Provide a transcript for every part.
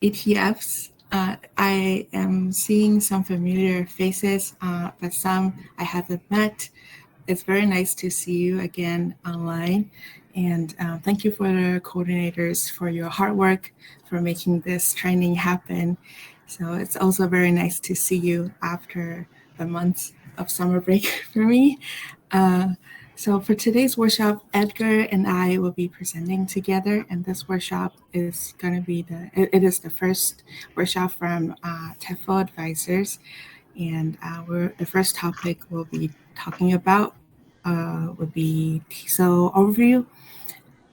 ETFs. I am seeing some familiar faces, but some I haven't met. It's very nice to see you again online. And thank you for the coordinators for your hard work for making this training happen. So it's also very nice to see you after the months of summer break for me. Uh, so for today's workshop, Edgar and I will be presenting together, and this workshop is going to be it is the first workshop from TEFL advisors, and the first topic we'll be talking about would be TESOL overview,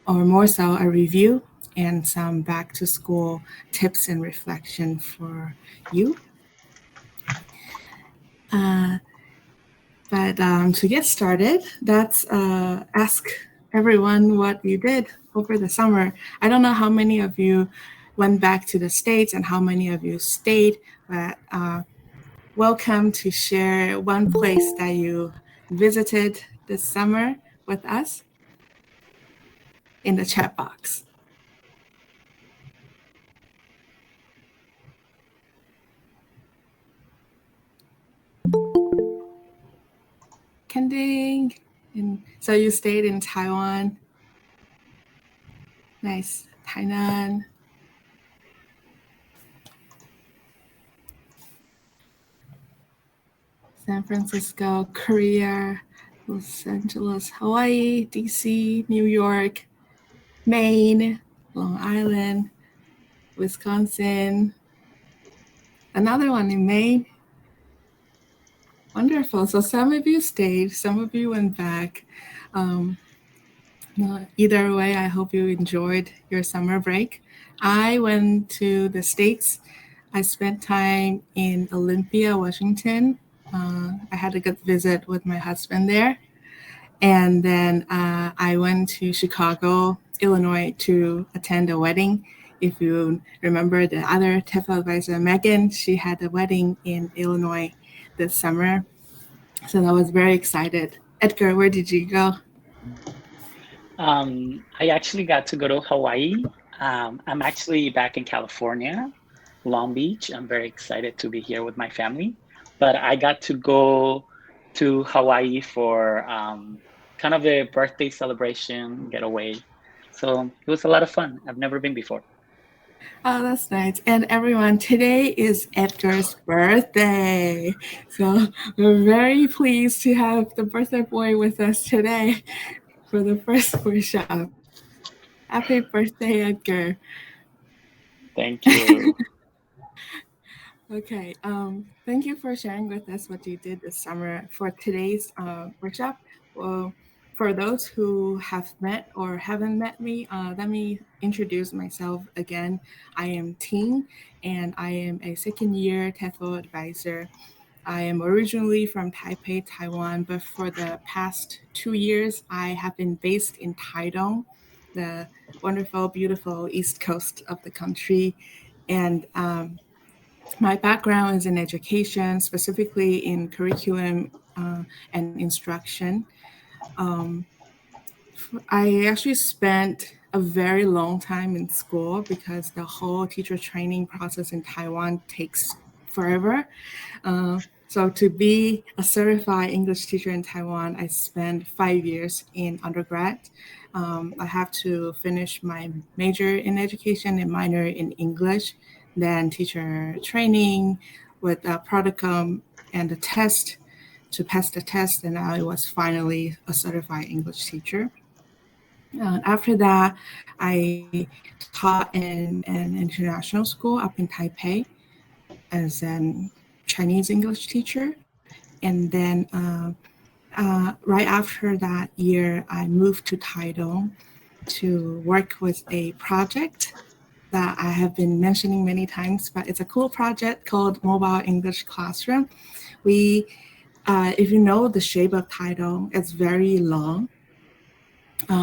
or more so a review and some back to school tips and reflection for you. Uh, but to get started, let's ask everyone what you did over the summer. I don't know how many of you went back to the States and how many of you stayed, but welcome to share one place that you visited this summer with us in the chat box. Kending, and so you stayed in Taiwan. Nice. Tainan. San Francisco, Korea, Los Angeles, Hawaii, DC, New York, Maine, Long Island, Wisconsin. Another one in Maine. Wonderful. So some of you stayed, some of you went back. Either way, I hope you enjoyed your summer break. I went to the States. I spent time in Olympia, Washington. I had a good visit with my husband there. And then I went to Chicago, Illinois to attend a wedding. If you remember the other TEFL advisor, Megan, she had a wedding in Illinois this summer. So I was very excited. Edgar, where did you go? I actually got to go to Hawaii. I'm actually back in California, Long Beach. I'm very excited to be here with my family. But I got to go to Hawaii for kind of a birthday celebration getaway. So it was a lot of fun. I've never been before. Oh, that's nice. And everyone, today is Edgar's birthday. So we're very pleased to have the birthday boy with us today for the first workshop. Happy birthday, Edgar. Thank you. Okay, thank you for sharing with us what you did this summer for today's workshop. Well, for those who have met or haven't met me, let me introduce myself again. I am Ting, and I am a second-year TEFL advisor. I am originally from Taipei, Taiwan, but for the past 2 years, I have been based in Taitung, the wonderful, beautiful east coast of the country. And my background is in education, specifically in curriculum and instruction. Um, I actually spent a very long time in school because the whole teacher training process in Taiwan takes forever. So to be a certified English teacher in Taiwan, I spent 5 years in undergrad. I have to finish my major in education and minor in English, then teacher training with a practicum and a test to pass the test, and I was finally a certified English teacher. After that, I taught in an international school up in Taipei as an Chinese English teacher. And then right after that year, I moved to Taitung to work with a project that I have been mentioning many times, but it's a cool project called Mobile English Classroom. If you know the shape of Taitung, it's very long.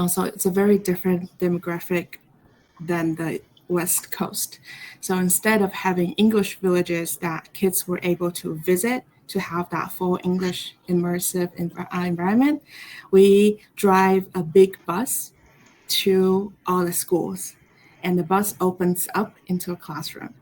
So it's a very different demographic than the West Coast. So instead of having English villages that kids were able to visit to have that full English immersive environment, we drive a big bus to all the schools. and the bus opens up into a classroom.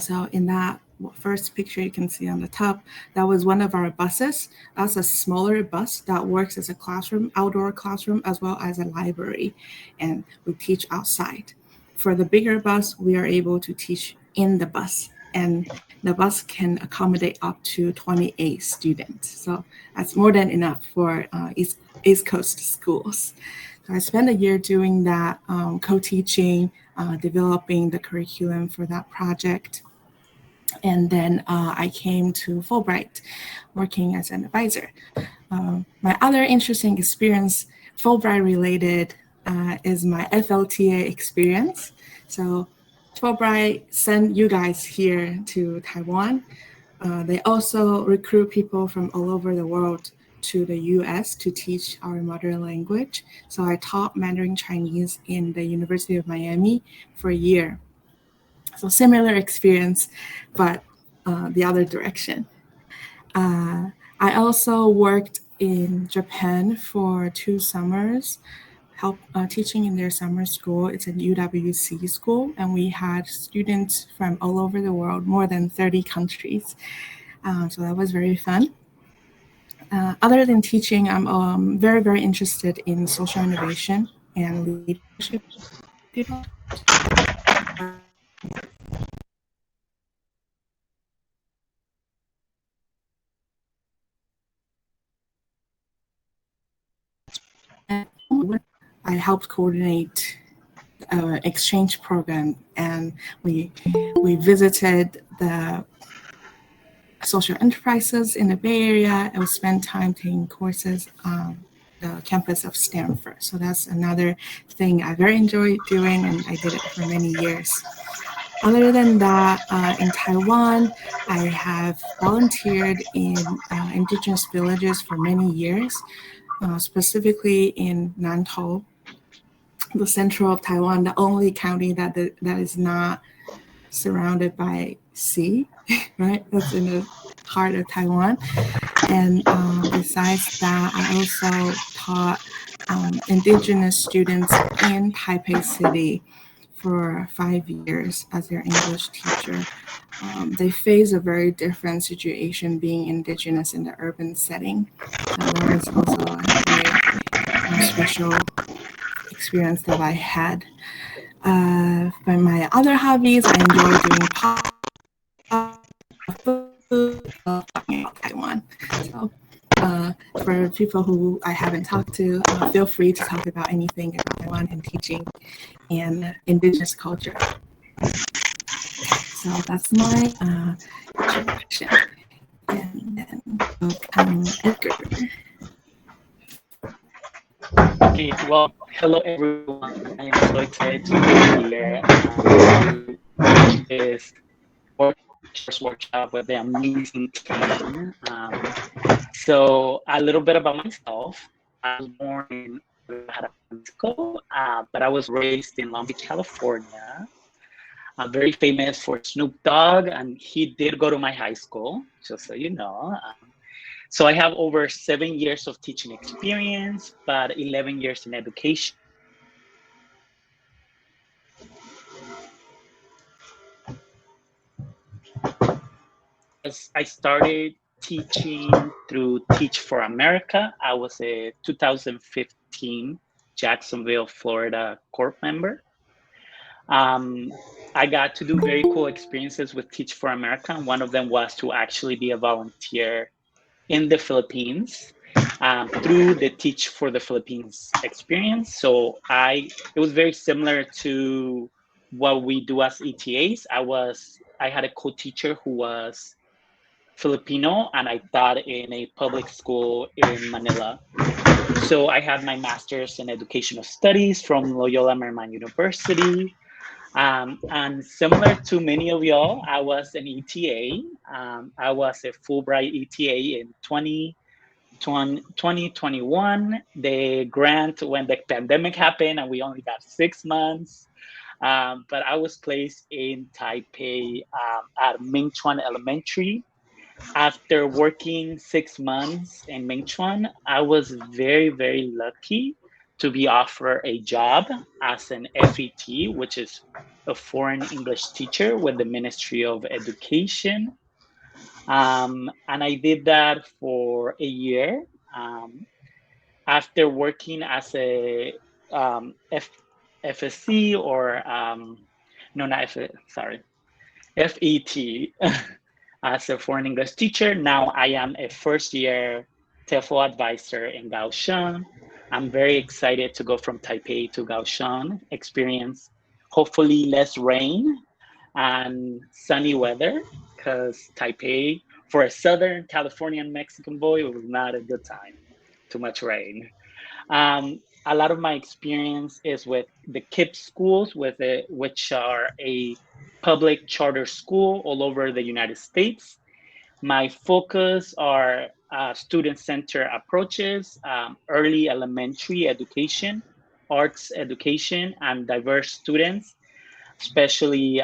So in that first picture you can see on the top, that was one of our buses. That's a smaller bus that works as a classroom, outdoor classroom, as well as a library, and we teach outside. For the bigger bus, we are able to teach in the bus, and the bus can accommodate up to 28 students. So that's more than enough for East Coast schools. So I spent a year doing that, co-teaching, developing the curriculum for that project. And then I came to Fulbright, working as an advisor. My other interesting experience, Fulbright related, is my FLTA experience. So Fulbright sent you guys here to Taiwan. They also recruit people from all over the world to the US to teach our mother language. So I taught Mandarin Chinese in the University of Miami for a year. So similar experience, but the other direction. Uh, I also worked in Japan for 2 summers, help teaching in their summer school. It's an UWC school, and we had students from all over the world, more than 30 countries. So that was very fun. Other than teaching, I'm very, very interested in social innovation and leadership development. I helped coordinate exchange program, and we visited the social enterprises in the Bay Area, and we spent time taking courses on the campus of Stanford. So that's another thing I very enjoy doing, and I did it for many years. Other than that, in Taiwan, I have volunteered in indigenous villages for many years, specifically in Nantou, the central of Taiwan, the only county that is not surrounded by sea, right? That's in the heart of Taiwan. And besides that, I also taught indigenous students in Taipei City for 5 years as their English teacher. They face a very different situation being indigenous in the urban setting. So that was also a very special experience that I had. For my other hobbies, I enjoy doing food. I love talking about Taiwan. So for people who I haven't talked to, feel free to talk about anything about Taiwan and teaching and indigenous culture. So that's my introduction. And then welcome Edgar. Okay, well, hello everyone. I am so excited to be here to teach this first workshop with the amazing team. So, a little bit about myself. I was born in Guadalajara, Mexico, but I was raised in Long Beach, California. I'm very famous for Snoop Dogg, and he did go to my high school, just so you know. So I have over 7 years of teaching experience, but 11 years in education. As I started teaching through Teach for America, I was a 2015 Jacksonville, Florida corp member. Um, I got to do very cool experiences with Teach for America. And one of them was to actually be a volunteer in the Philippines through the Teach for the Philippines experience. So it was very similar to what we do as ETAs. I had a co-teacher who was Filipino, and I taught in a public school in Manila. So I had my master's in educational studies from Loyola Marymount University. And similar to many of y'all, I was an ETA. I was a Fulbright ETA in 2021. The grant, when the pandemic happened and we only got 6 months, but I was placed in Taipei at Mingchuan Elementary. After working 6 months in Mingchuan, I was very, very lucky to be offered a job as an FET, which is a foreign English teacher with the Ministry of Education. And I did that for a year. Um, After working as a FSC or no, not F, sorry, FET as a foreign English teacher. Now I am a first year TEFL advisor in Kaohsiung. I'm very excited to go from Taipei to Kaohsiung, experience hopefully less rain and sunny weather, because Taipei, for a Southern Californian Mexican boy, it was not a good time. Too much rain. A lot of my experience is with the KIPP schools, which are a public charter school all over the United States. My focus are student center approaches, early elementary education, arts education, and diverse students, especially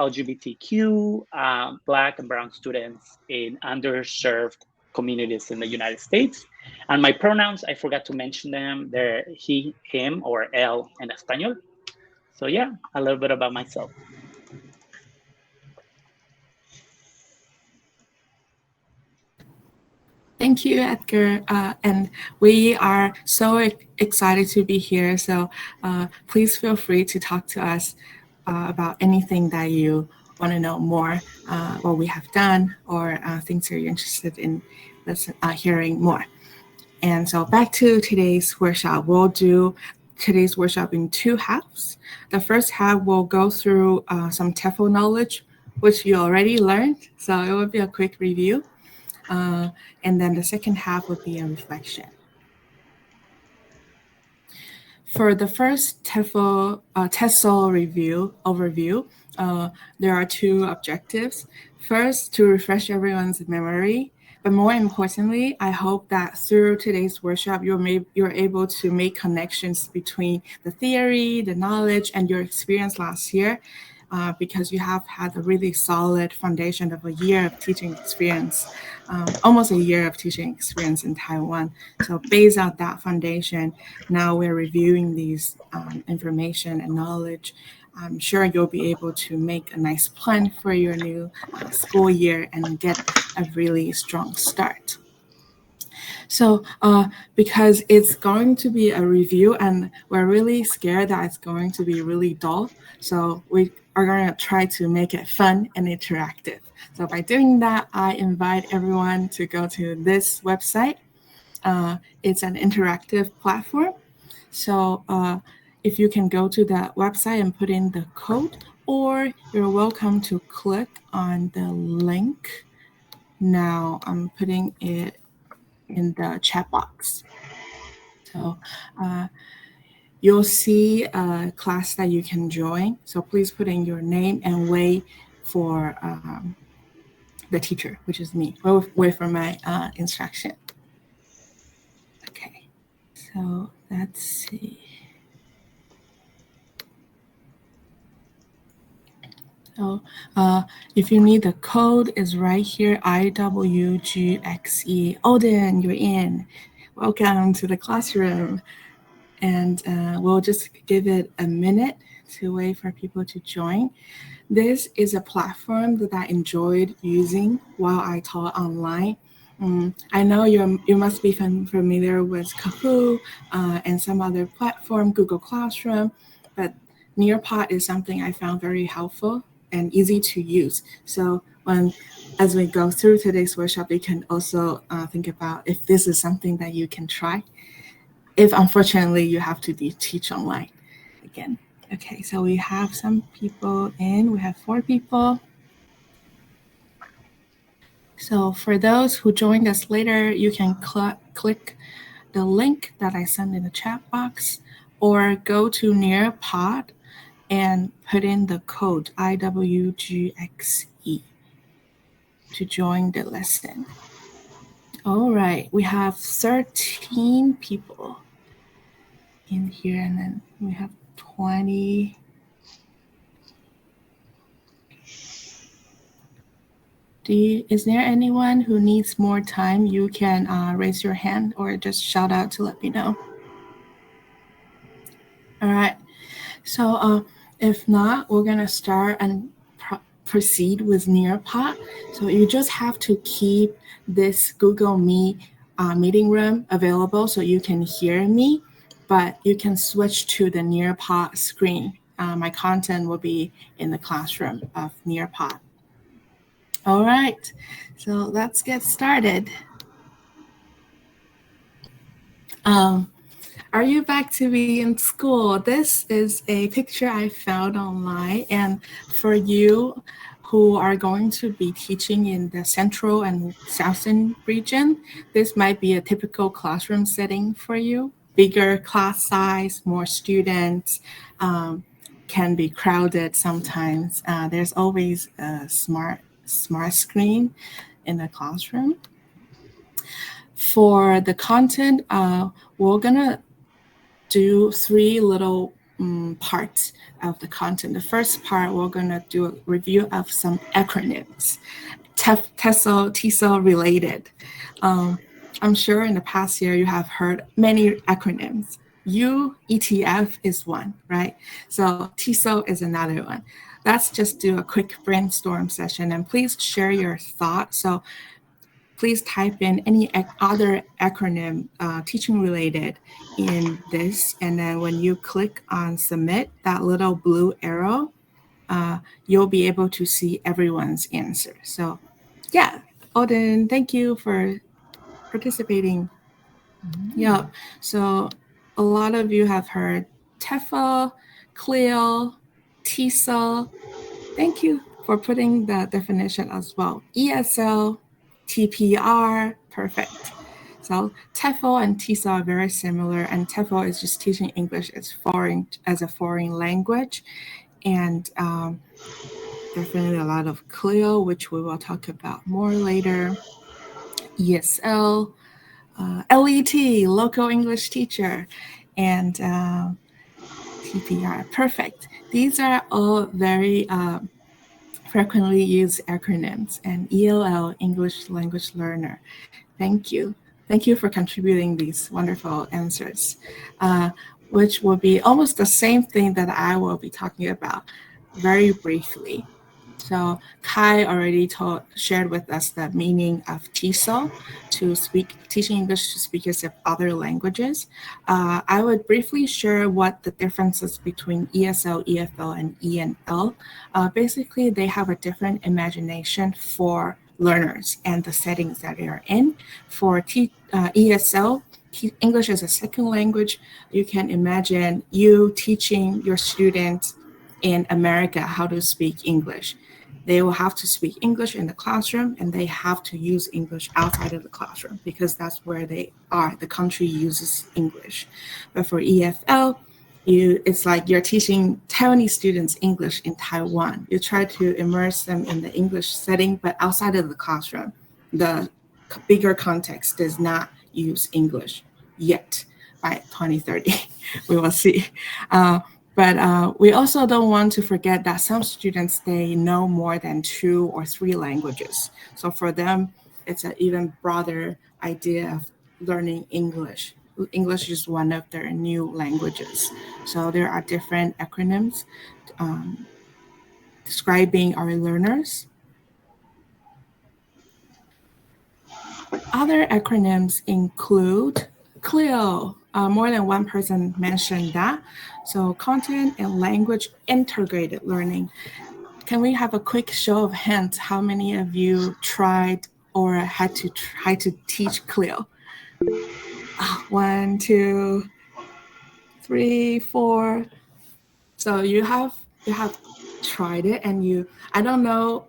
LGBTQ, Black and Brown students in underserved communities in the United States. And my pronouns, I forgot to mention them. They're he, him, or él in Espanol. So yeah, a little bit about myself. Thank you, Edgar. And we are so excited to be here. So please feel free to talk to us about anything that you want to know more, what we have done, or things that you're interested in hearing more. And so back to today's workshop. We'll do today's workshop in two halves. The first half will go through some TEFL knowledge, which you already learned. So it will be a quick review. And then the second half would be a reflection. For the first TESOL review overview, there are two objectives. First, to refresh everyone's memory, but more importantly, I hope that through today's workshop, you're able to make connections between the theory, the knowledge, and your experience last year, because you have had a really solid foundation of a year of teaching experience, almost a year of teaching experience in Taiwan. So based on that foundation, now we're reviewing these information and knowledge. I'm sure you'll be able to make a nice plan for your new school year and get a really strong start. So, because it's going to be a review and we're really scared that it's going to be really dull, so we are going to try to make it fun and interactive. So, by doing that, I invite everyone to go to this website. It's an interactive platform. So, if you can go to that website and put in the code, or you're welcome to click on the link. Now, I'm putting it in the chat box. So you'll see a class that you can join. So please put in your name and wait for the teacher, which is me. Wait for my instruction. Okay, so let's see. So if you need the code, is right here, IWGXE. Odin, you're in. Welcome to the classroom. And we'll just give it a minute to wait for people to join. This is a platform that I enjoyed using while I taught online. I know you must be familiar with Kahoot and some other platform, Google Classroom, but Nearpod is something I found very helpful and easy to use. So as we go through today's workshop, you can also think about if this is something that you can try, if unfortunately you have to teach online again. Okay, so we have some people in. We have 4 people. So for those who joined us later, you can click the link that I sent in the chat box, or go to Nearpod and put in the code IWGXE to join the lesson. All right, we have 13 people in here, and then we have 20. Is there anyone who needs more time? You can raise your hand or just shout out to let me know. All right. So, if not, we're gonna start and proceed with Nearpod. So you just have to keep this Google Meet meeting room available so you can hear me, but you can switch to the Nearpod screen. My content will be in the classroom of Nearpod. All right, so let's get started. Um, Are you back to be in school? This is a picture I found online. And for you who are going to be teaching in the central and southern region, this might be a typical classroom setting for you. Bigger class size, more students, can be crowded sometimes. There's always a smart screen in the classroom. For the content, we're gonna do three little parts of the content. The first part, we're going to do a review of some acronyms, TESOL related. Um, I'm sure in the past year you have heard many acronyms. UETF is one, right? So TESOL is another one. Let's just do a quick brainstorm session and please share your thoughts. So please type in any other acronym teaching related in this. And then when you click on submit, that little blue arrow, you'll be able to see everyone's answer. So, yeah, Odin, thank you for participating. Mm. Yeah, so a lot of you have heard TEFL, CLIO, TESOL. Thank you for putting the definition as well. ESL, TPR, perfect. So TEFL and TESOL are very similar, and TEFL is just teaching English as a foreign language, and definitely a lot of CLIO, which we will talk about more later. ESL, LET, local English teacher, and TPR, perfect. These are all very frequently used acronyms, and ELL, English Language Learner. Thank you. Thank you for contributing these wonderful answers, uh, which will be almost the same thing that I will be talking about very briefly. So Kai already shared with us the meaning of TESOL, to speak teaching English to speakers of other languages. I would briefly share what the differences between ESL, EFL, and ENL. Basically, they have a different imagination for learners and the settings that they are in. For ESL, English as a second language, you can imagine you teaching your students in America how to speak English. They will have to speak English in the classroom and they have to use English outside of the classroom because that's where they are. The country uses English. But for EFL, it's like you're teaching Taiwanese students English in Taiwan. You try to immerse them in the English setting, but outside of the classroom. The bigger context does not use English yet. By 2030, we will see. But we also don't want to forget that some students, they know more than 2 or 3 languages. So for them, it's an even broader idea of learning English. English is one of their new languages. So there are different acronyms um, describing our learners. Other acronyms include CLIO. More than one person mentioned that. So content and language integrated learning. Can we have a quick show of hands? How many of you tried or had to try to teach CLIO? 1, 2, 3, 4. So you have tried it, and I don't know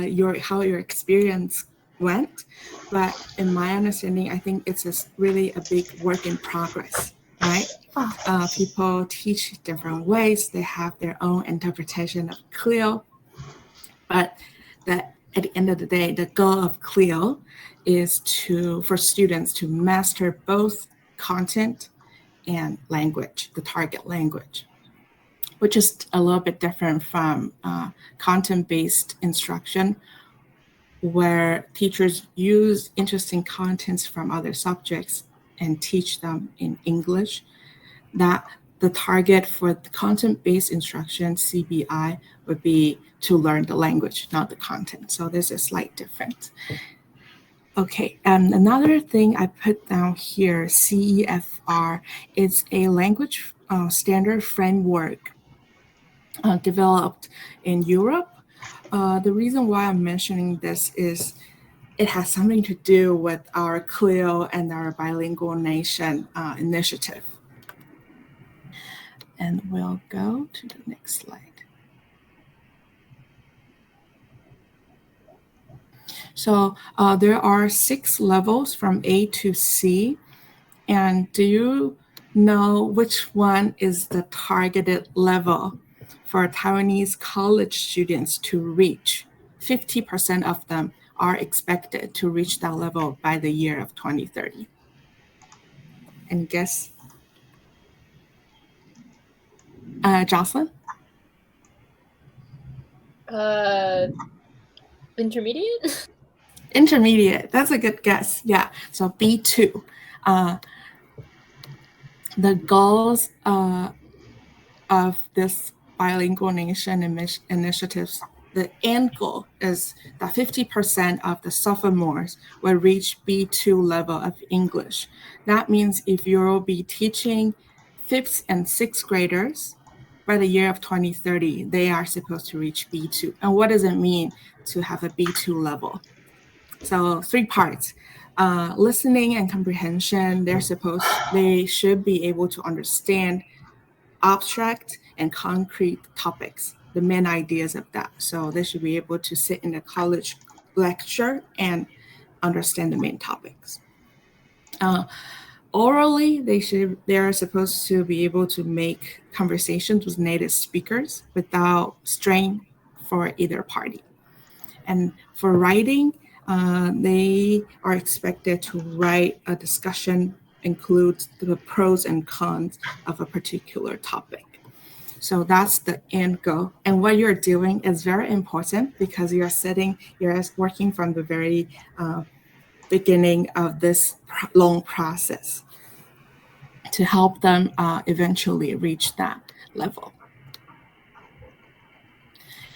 your how your experience went, but in my understanding, I think it's really a big work in progress, right? Oh, People teach different ways. They have their own interpretation of CLIO, but that at the end of the day, the goal of CLIO is for students to master both content and language, the target language, which is a little bit different from content-based instruction, where teachers use interesting contents from other subjects and teach them in English. That the target for the content-based instruction, CBI, would be to learn the language, not the content. So there's a slight difference. Okay, and another thing I put down here, CEFR, is a language standard framework developed in Europe. The reason why I'm mentioning this is it has something to do with our CLIO and our Bilingual Nation initiative. And we'll go to the next slide. So there are 6 levels from A to C. And do you know which one is the targeted level for Taiwanese college students to reach? 50% of them are expected to reach that level by the year of 2030. And guess? Jocelyn? Intermediate? Intermediate. That's a good guess. Yeah. So B2. The goals of this bilingual nation initiatives, the end goal is that 50% of the sophomores will reach B2 level of English. That means if you'll be teaching 5th and 6th graders, by the year of 2030, they are supposed to reach B2. And what does it mean to have a B2 level? So 3 parts. Listening and comprehension, they should be able to understand abstract and concrete topics, the main ideas of that. So they should be able to sit in a college lecture and understand the main topics. Orally, they are supposed to be able to make conversations with native speakers without strain for either party. And for writing, they are expected to write a discussion includes the pros and cons of a particular topic. So that's the end goal. And what you're doing is very important because you're working from the very beginning of this long process to help them eventually reach that level.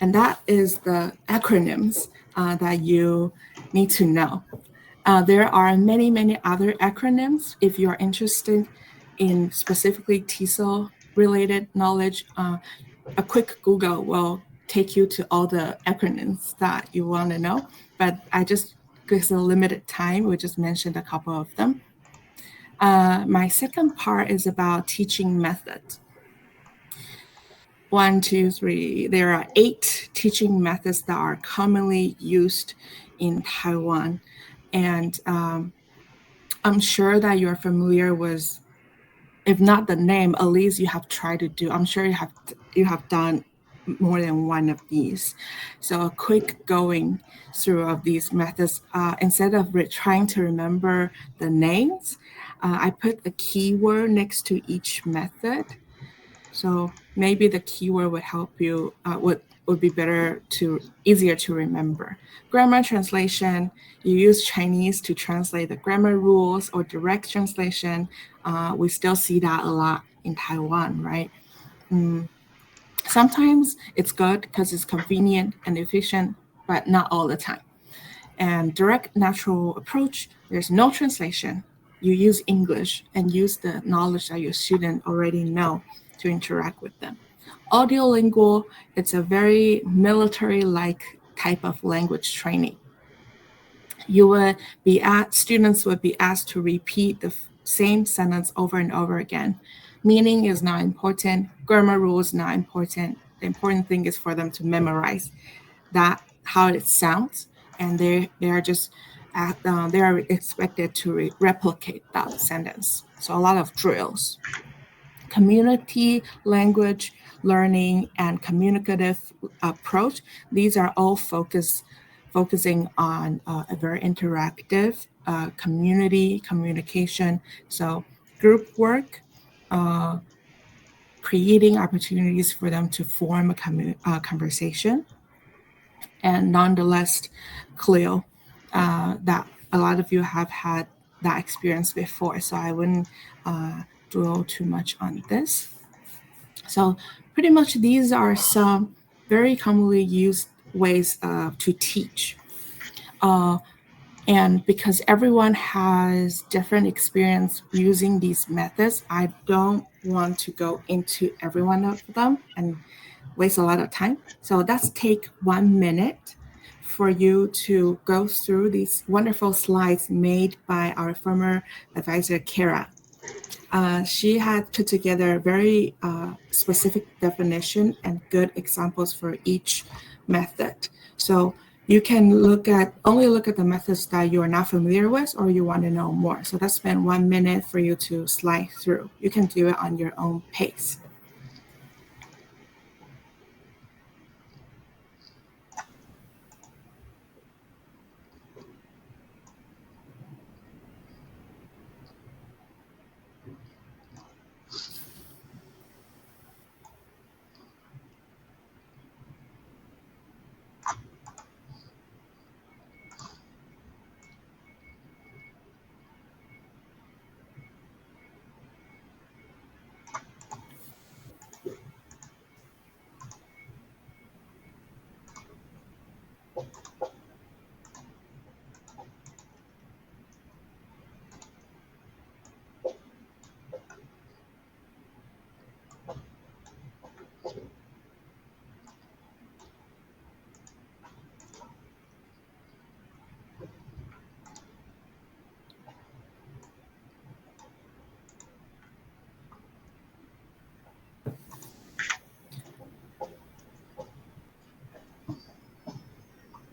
And that is the acronyms that you need to know. There are many, many other acronyms. If you're interested in specifically TESOL related knowledge, a quick Google will take you to all the acronyms that you want to know. But because of limited time, we just mentioned a couple of them. My second part is about teaching methods. 1, 2, 3. There are 8 teaching methods that are commonly used in Taiwan. And I'm sure that you're familiar with, if not the name, at least you have tried to do. I'm sure you have done more than one of these. So a quick going through of these methods, instead of trying to remember the names, I put a keyword next to each method. So maybe the keyword would help you, would be easier to remember. Grammar translation, you use Chinese to translate the grammar rules, or direct translation. We still see that a lot in Taiwan, right? Sometimes it's good because it's convenient and efficient, but not all the time. And direct natural approach, there's no translation. You use English and use the knowledge that your student already know to interact with them. Audiolingual, it's a very military-like type of language training. Students would be asked to repeat the same sentence over and over again. Meaning is not important. Grammar rules not important. The important thing is for them to memorize that, how it sounds, and they are expected to replicate that sentence. So a lot of drills. Community, language, learning, and communicative approach. These are all focusing on a very interactive community communication. So group work, creating opportunities for them to form a conversation, and nonetheless clear that a lot of you have had that experience before. So I wouldn't dwell too much on this. So pretty much these are some very commonly used ways to teach. Uh, and because everyone has different experience using these methods, I don't want to go into every one of them and waste a lot of time. So let's take 1 minute for you to go through these wonderful slides made by our former advisor, Kara. She had put together very specific definition and good examples for each method. So you can look at the methods that you are not familiar with or you want to know more. So let's spend 1 minute for you to slide through. You can do it on your own pace.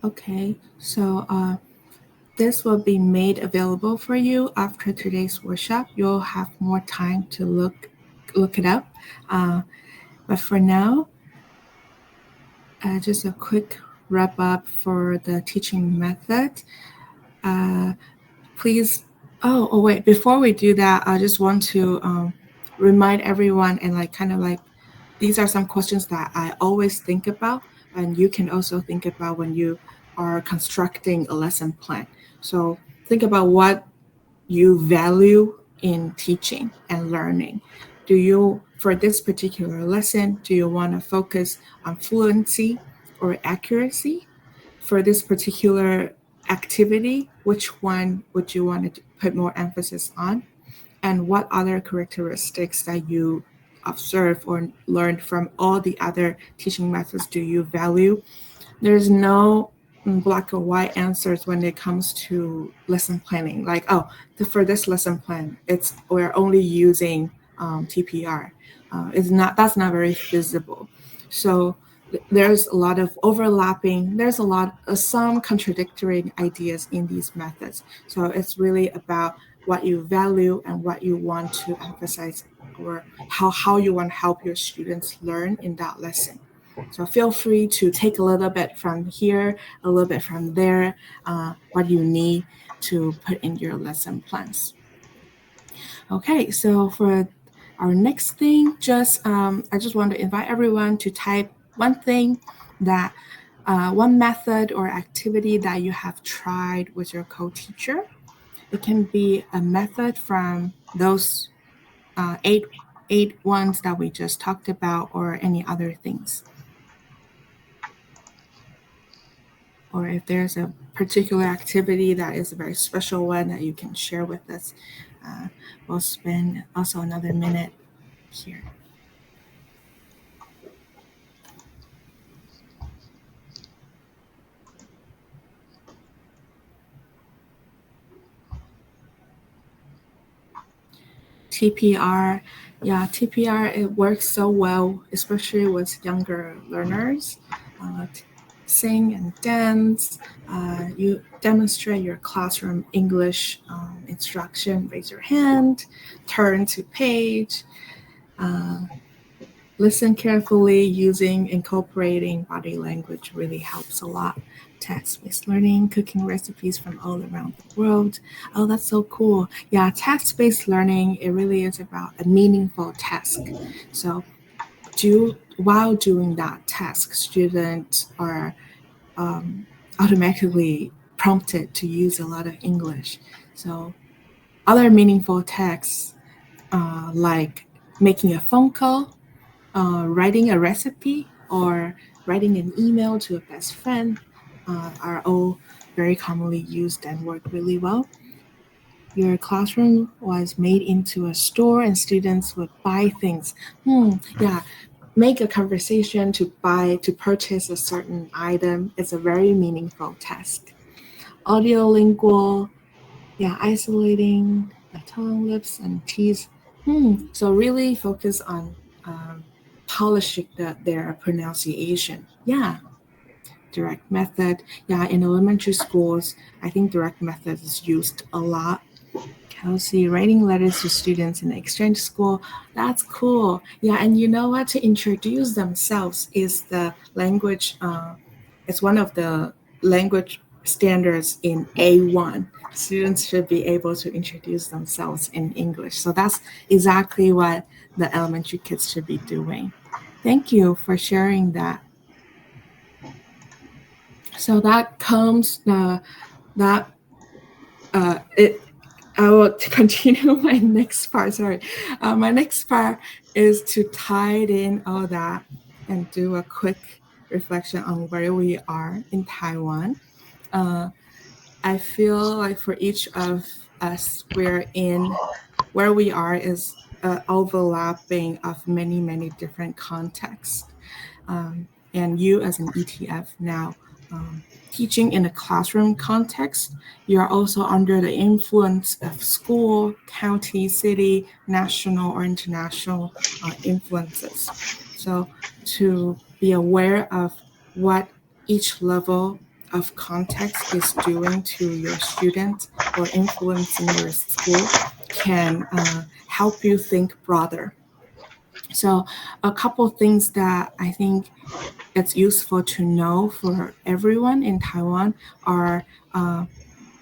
Okay, so this will be made available for you after today's workshop. You'll have more time to look it up. Uh, but for now, just a quick wrap up for the teaching method. Uh, Please, wait, before we do that, I just want to remind everyone and like kind of like these are some questions that I always think about, and you can also think about when you are constructing a lesson plan. So think about what you value in teaching and learning. Do you, for this particular lesson, do you want to focus on fluency or accuracy? For this particular activity, which one would you want to put more emphasis on? And what other characteristics that you observe or learned from all the other teaching methods do you value? There's no black or white answers when it comes to lesson planning. Like, oh, for this lesson plan, it's we're only using TPR. It's not that's not very visible. So there's a lot of overlapping. There's a lot of some contradictory ideas in these methods. So it's really about what you value and what you want to emphasize or how you want to help your students learn in that lesson. So feel free to take a little bit from here, a little bit from there, what you need to put in your lesson plans. Okay, so for our next thing, I just want to invite everyone to type one thing that one method or activity that you have tried with your co-teacher. It can be a method from those eight ones that we just talked about, or any other things. Or if there's a particular activity that is a very special one that you can share with us, uh, we'll spend also another minute here. TPR, yeah, TPR, it works so well, especially with younger learners. Sing and dance. You demonstrate your classroom English instruction. Raise your hand, turn to page, uh, listen carefully. Using incorporating body language really helps a lot. Text-based learning, cooking recipes from all around the world. Oh, that's so cool. Yeah, text-based learning, it really is about a meaningful task. So while doing that task, students are automatically prompted to use a lot of English. So other meaningful tasks like making a phone call, writing a recipe or writing an email to a best friend are all very commonly used and work really well. Your classroom was made into a store and students would buy things. Yeah, make a conversation to purchase a certain item is a very meaningful task. Audiolingual, yeah, isolating the tongue, lips, and teeth. So really focus on um, polishing their pronunciation. Yeah, direct method. Yeah, in elementary schools, I think direct method is used a lot. Kelsey, writing letters to students in the exchange school. That's cool. Yeah, and you know what? To introduce themselves is the language. It's one of the language standards in A1. Students should be able to introduce themselves in English. So that's exactly what the elementary kids should be doing. Thank you for sharing that. So that comes that it I will continue my next part. Sorry. My next part is to tie it in all that and do a quick reflection on where we are in Taiwan. Uh, I feel like for each of us, we're in where we are is overlapping of many, many different contexts. And you as an ETF now teaching in a classroom context, you're also under the influence of school, county, city, national, or international influences. So to be aware of what each level of context is doing to your students or influencing your school can help you think broader. So a couple things that I think it's useful to know for everyone in Taiwan are uh,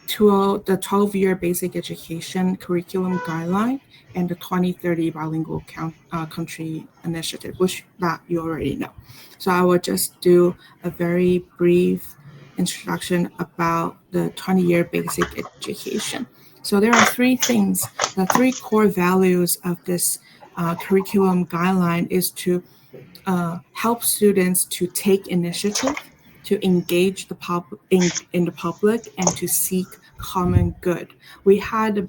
the 12-year basic education curriculum guideline and the 2030 bilingual country initiative, which that you already know. So I will just do a very brief introduction about the 20-year basic education. So there are three things. The three core values of this curriculum guideline is to help students to take initiative, to engage in the public, and to seek common good. We had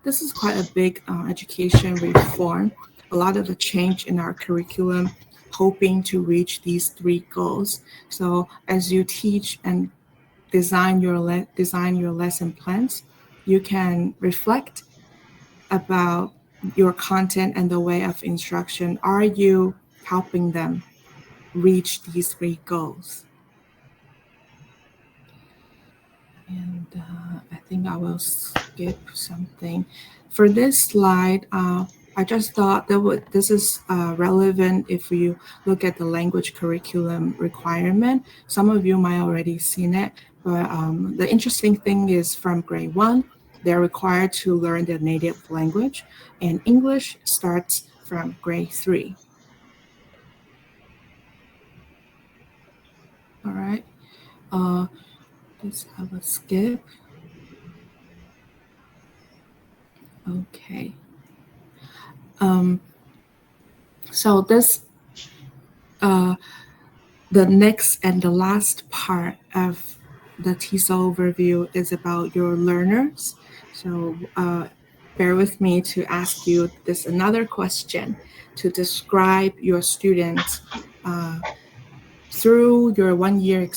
this is quite a big education reform, a lot of the change in our curriculum, hoping to reach these three goals. So as you teach and design your lesson plans, you can reflect about your content and the way of instruction. Are you helping them reach these three goals? And I think I will skip something. For this slide, I just thought this is relevant if you look at the language curriculum requirement. Some of you might already seen it, but the interesting thing is from grade 1, they're required to learn their native language, and English starts from grade 3. All right. Uh, let's have a skip. Okay. Um, so this uh, the next and the last part of the TESOL overview is about your learners. So bear with me to ask you this another question to describe your students through your 1 year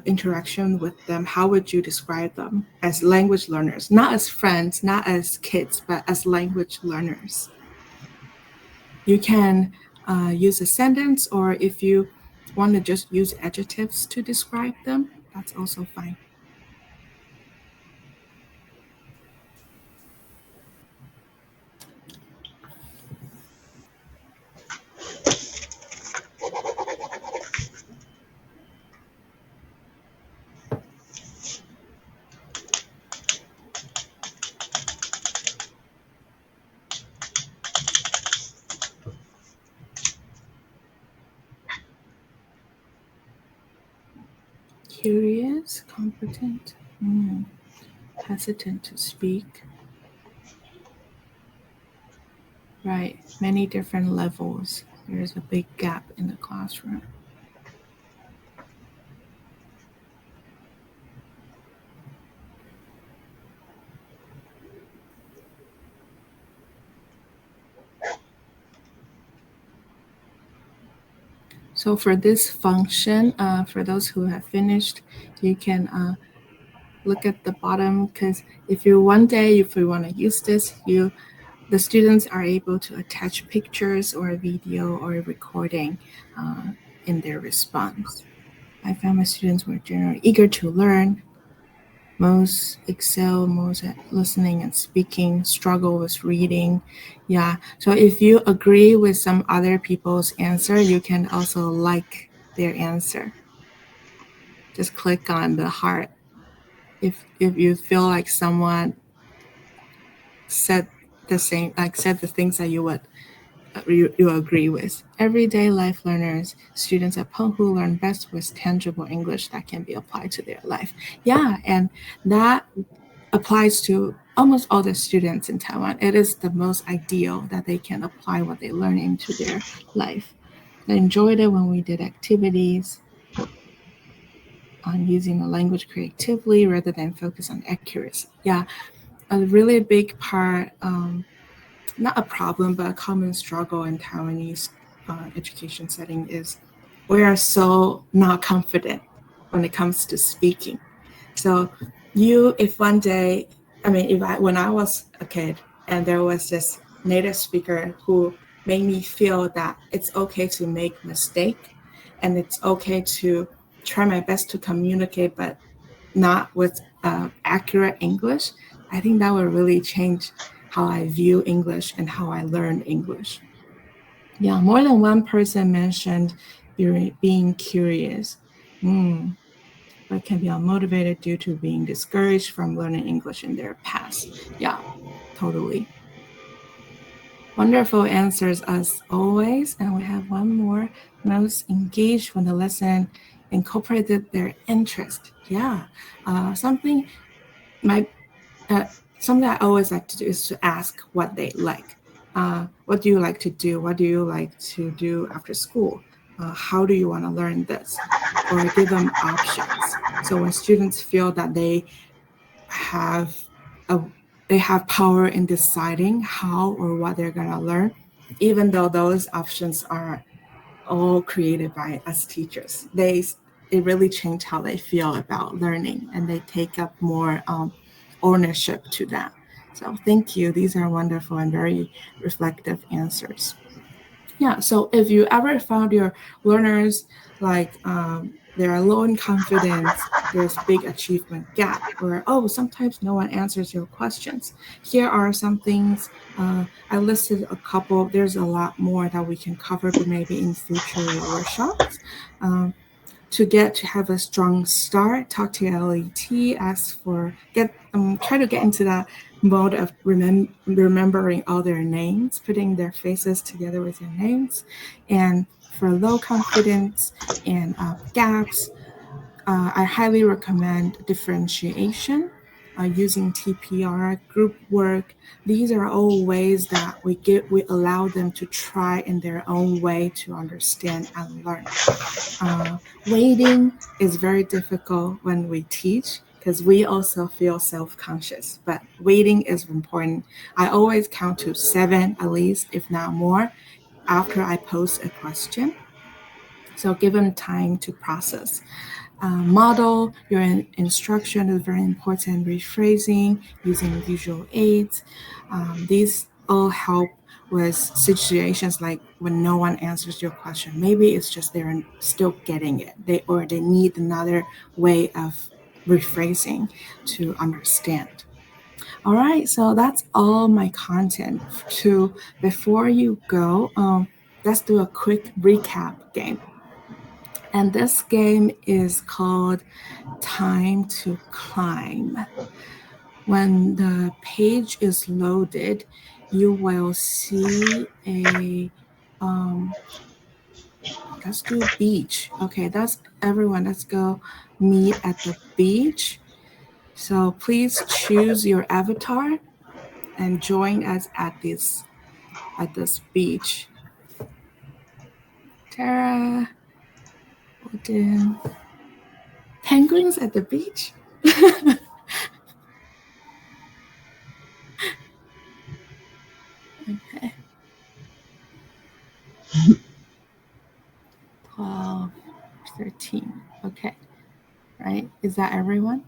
interaction with them. How would you describe them as language learners, not as friends, not as kids, but as language learners? You can use a sentence, or if you want to just use adjectives to describe them, that's also fine. Curious, competent, hesitant to speak. Right, many different levels. There's a big gap in the classroom. So for this function, for those who have finished, you can look at the bottom, because if you one day, if you want to use this, the students are able to attach pictures or a video or a recording in their response. I found my students were generally eager to learn. Most excel most at listening and speaking, struggle with reading. Yeah. So if you agree with some other people's answer, you can also like their answer. Just click on the heart. If you feel like someone said the same, like said the things that you agree with. Everyday life learners, students at Peng who learn best with tangible English that can be applied to their life. Yeah, and that applies to almost all the students in Taiwan. It is the most ideal that they can apply what they learn into their life. I enjoyed it when we did activities on using the language creatively rather than focus on accuracy. Yeah, a really big part, not a problem, but a common struggle in Taiwanese education setting is we are so not confident when it comes to speaking. So if one day, when I was a kid and there was this native speaker who made me feel that it's okay to make mistake and it's okay to try my best to communicate, but not with accurate English, I think that would really change how I view English and how I learn English. Yeah, more than one person mentioned being curious. Mm, but can be unmotivated due to being discouraged from learning English in their past. Yeah, totally. Wonderful answers as always. And we have one more. Most engaged when the lesson incorporated their interest. Yeah, something my uh, something I always like to do is to ask what they like. What do you like to do? What do you like to do after school? How do you want to learn this? Or give them options. So when students feel that have a, they have power in deciding how or what they're gonna learn, even though those options are all created by us teachers, it really changed how they feel about learning, and they take up more ownership to that. So thank you. These are wonderful and very reflective answers. Yeah. So if you ever found your learners like they are low in confidence, there's big achievement gap, or oh, sometimes no one answers your questions. Here are some things. I listed a couple. There's a lot more that we can cover, but maybe in future workshops. Um, to get to have a strong start, talk to your LET, ask for try to get into that mode of remembering all their names, putting their faces together with their names, and for low confidence and gaps, I highly recommend differentiation. Using TPR, group work, these are all ways that we allow them to try in their own way to understand and learn. Waiting is very difficult when we teach because we also feel self-conscious, but waiting is important. I always count to 7 at least, if not more, after I pose a question. So give them time to process. Model your instruction is very important. Rephrasing, using visual aids. These all help with situations like when no one answers your question. Maybe it's just they're still getting it. They need another way of rephrasing to understand. All right, so that's all my content. To before you go, let's do a quick recap game. And this game is called Time to Climb. When the page is loaded, you will see um, let's do beach. Okay, that's everyone. Let's go meet at the beach. So please choose your avatar and join us at this beach. Tara, Odin. Penguins at the beach? Okay. 12, 13. Okay. Right? Is that everyone?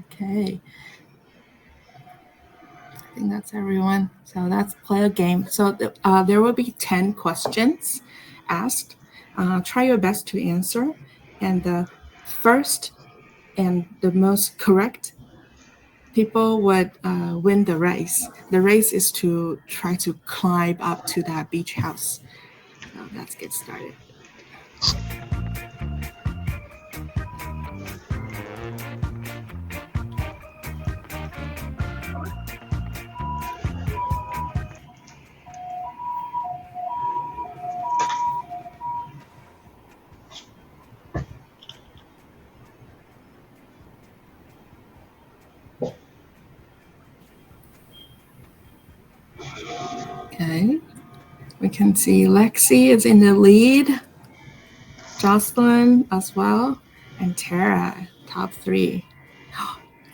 Okay. I think that's everyone. So let's play a game. So there will be 10 questions asked. Try your best to answer. And the first and the most correct people would win the race. The race is to try to climb up to that beach house. So let's get started. Okay. We can see Lexi is in the lead, Jocelyn as well, and Tara, top three.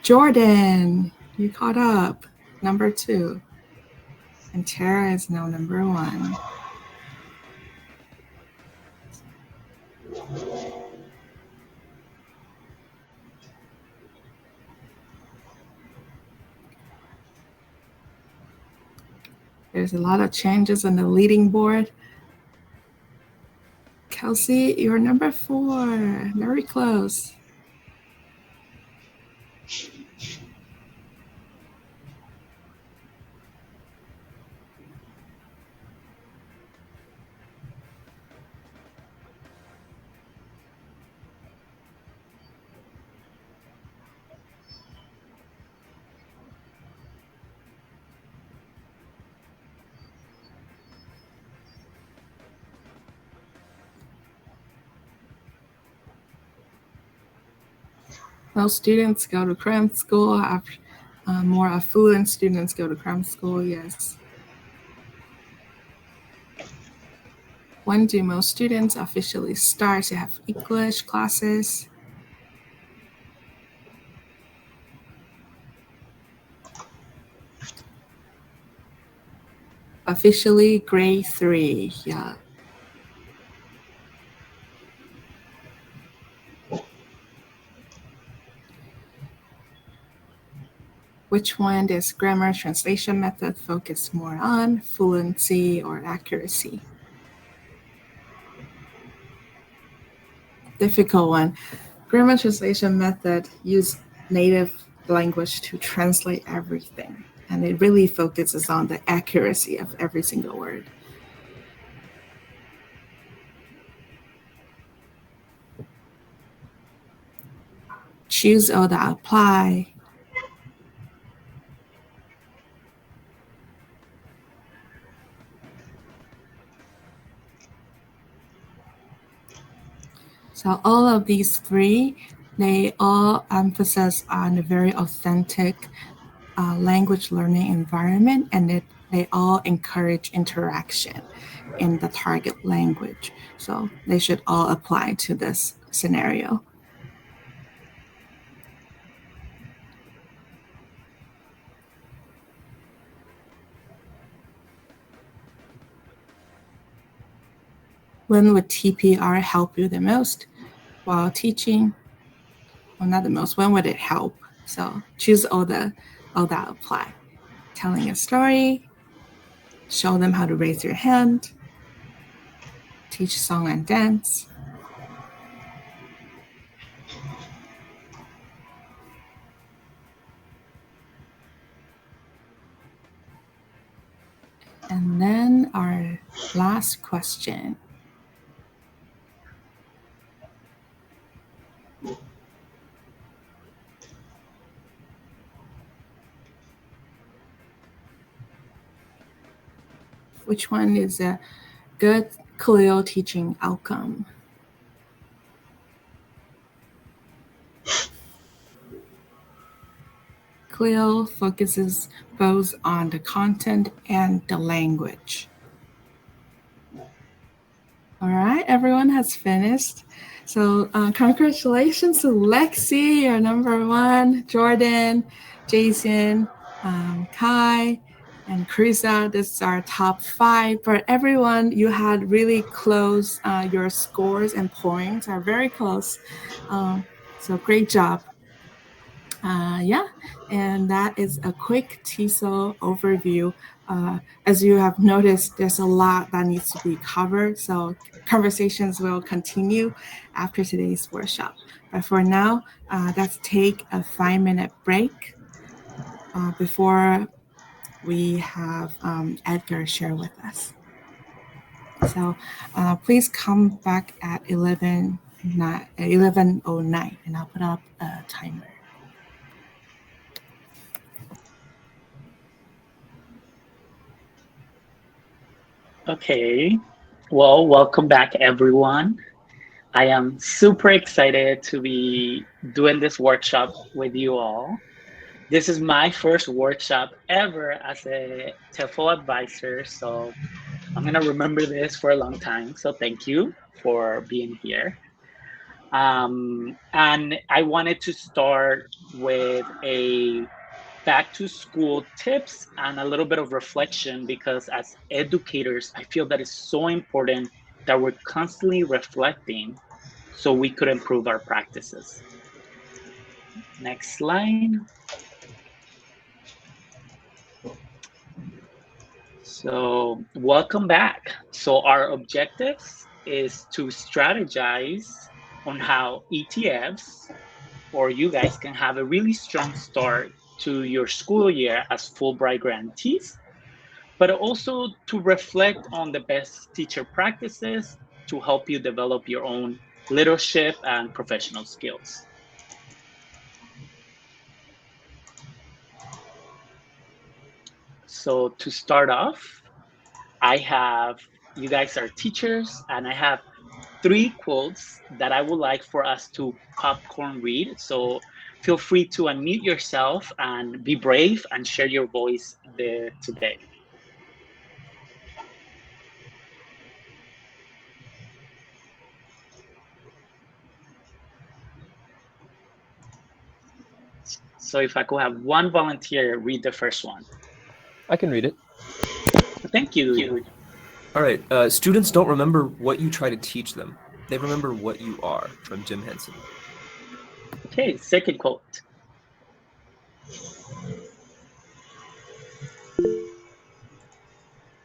Jordan, you caught up, number two. And Tara is now number one. There's a lot of changes on the leading board. Kelsey, you're number four. Very close. Most students go to cram school. More affluent students go to cram school, yes. When do most students officially start to have English classes? Officially, grade 3, yeah. Which one does grammar translation method focus more on, fluency or accuracy? Difficult one. Grammar translation method use native language to translate everything, and it really focuses on the accuracy of every single word. Choose or the apply. So all of these three, they all emphasize on a very authentic language learning environment, and they all encourage interaction in the target language. So they should all apply to this scenario. When would TPR help you the most while teaching? Well, not the most. When would it help? So choose all that apply. Telling a story, show them how to raise your hand, teach song and dance. And then our last question. Which one is a good Khalil teaching outcome? Cleo focuses both on the content and the language. All right, everyone has finished. So, congratulations to Lexi, you're number one, Jordan, Jason, Kai, and Krisa. This is our top five. For everyone, you had really close, your scores and points are very close. So, great job. Yeah, and that is a quick TESOL overview. As you have noticed, there's a lot that needs to be covered, so conversations will continue after today's workshop. But for now, let's take a 5-minute break before we have Edgar share with us. So please come back at 11:09, and I'll put up a timer. Okay. Well, welcome back, everyone. I am super excited to be doing this workshop with you all. This is my first workshop ever as a TEFL advisor, so I'm going to remember this for a long time. So thank you for being here. And I wanted to start with a back to school tips and a little bit of reflection because as educators, I feel that it's so important that we're constantly reflecting so we could improve our practices. Next slide. So welcome back. So our objectives is to strategize on how ETFs or you guys can have a really strong start to your school year as Fulbright grantees, but also to reflect on the best teacher practices to help you develop your own leadership and professional skills. So to start off, I have, you guys are teachers, and I have 3 quotes that I would like for us to popcorn read. So feel free to unmute yourself and be brave and share your voice there today. So if I could have one volunteer read the first one. I can read it. Thank you. All right. Students don't remember what you try to teach them. They remember what you are, from Jim Henson. Okay, second quote.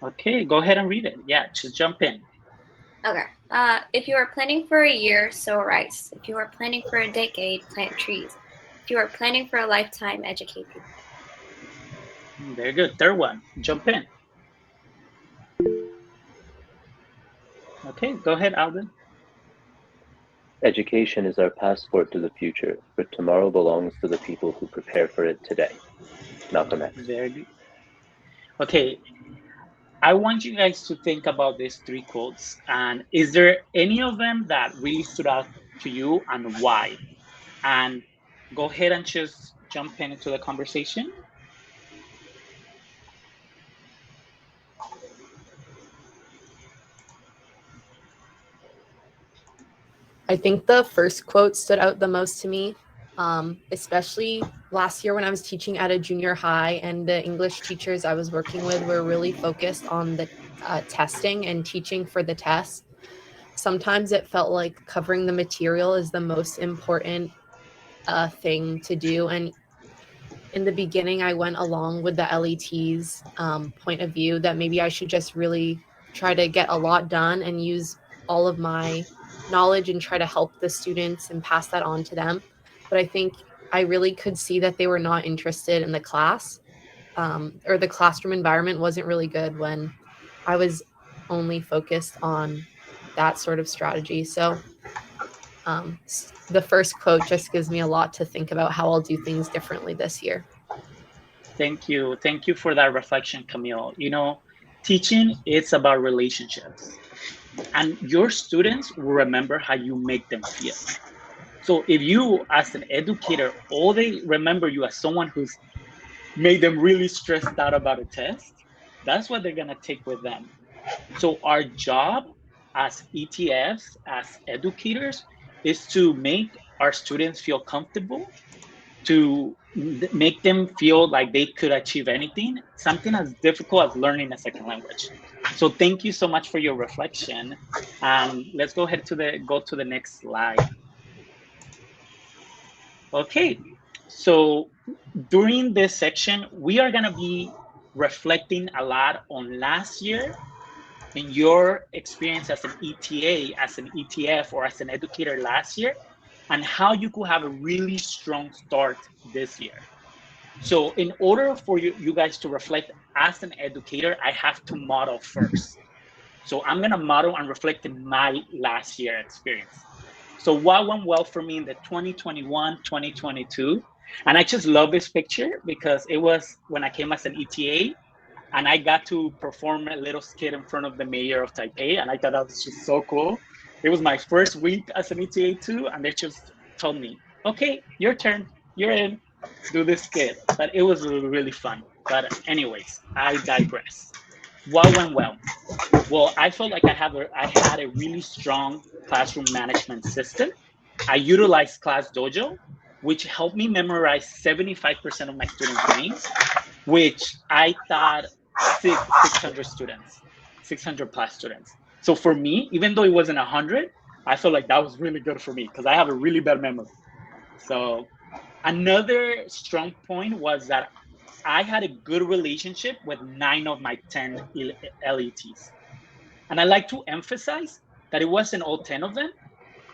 Okay, go ahead and read it. Yeah, just jump in. Okay. If you are planning for a year, sow rice. If you are planning for a decade, plant trees. If you are planning for a lifetime, educate people. Very good. Third one, jump in. Okay, go ahead, Alden. Education is our passport to the future, for tomorrow belongs to the people who prepare for it today. Malcolm X. Very good. Okay, I want you guys to think about these 3 quotes. And is there any of them that really stood out to you and why? And go ahead and just jump into the conversation. I think the first quote stood out the most to me, especially last year when I was teaching at a junior high, and the English teachers I was working with were really focused on the testing and teaching for the test. Sometimes it felt like covering the material is the most important thing to do. And in the beginning, I went along with the LET's point of view that maybe I should just really try to get a lot done and use all of my knowledge and try to help the students and pass that on to them. But I think I really could see that they were not interested in the class, or the classroom environment wasn't really good when I was only focused on that sort of strategy. So the first quote just gives me a lot to think about how I'll do things differently this year. Thank you. Thank you for that reflection, Camille. You know, teaching, it's about relationships. And your students will remember how you make them feel. So if you, as an educator, all they remember you as someone who's made them really stressed out about a test, that's what they're gonna take with them. So our job as ETFs, as educators, is to make our students feel comfortable, to make them feel like they could achieve anything, something as difficult as learning a second language. So thank you so much for your reflection. Let's go ahead to the next slide. Okay, so during this section, we are gonna be reflecting a lot on last year and your experience as an ETA, as an ETF, or as an educator last year, and how you could have a really strong start this year. So in order for you guys to reflect as an educator, I have to model first. So I'm gonna model and reflect in my last year experience. So what went well for me in the 2021, 2022, and I just love this picture because it was when I came as an ETA and I got to perform a little skit in front of the mayor of Taipei, and I thought that was just so cool. It was my first week as an ETA too, and they just told me, okay, your turn, you're in, do this skit. But it was really fun. But anyways, I digress. What went well? Well, I felt like I had a really strong classroom management system. I utilized Class Dojo, which helped me memorize 75% of my students' names, which I thought 600 students, 600 plus students. So for me, even though it wasn't 100, I felt like that was really good for me because I have a really bad memory. So another strong point was that I had a good relationship with 9 of my 10 LETs. And I like to emphasize that it wasn't all 10 of them,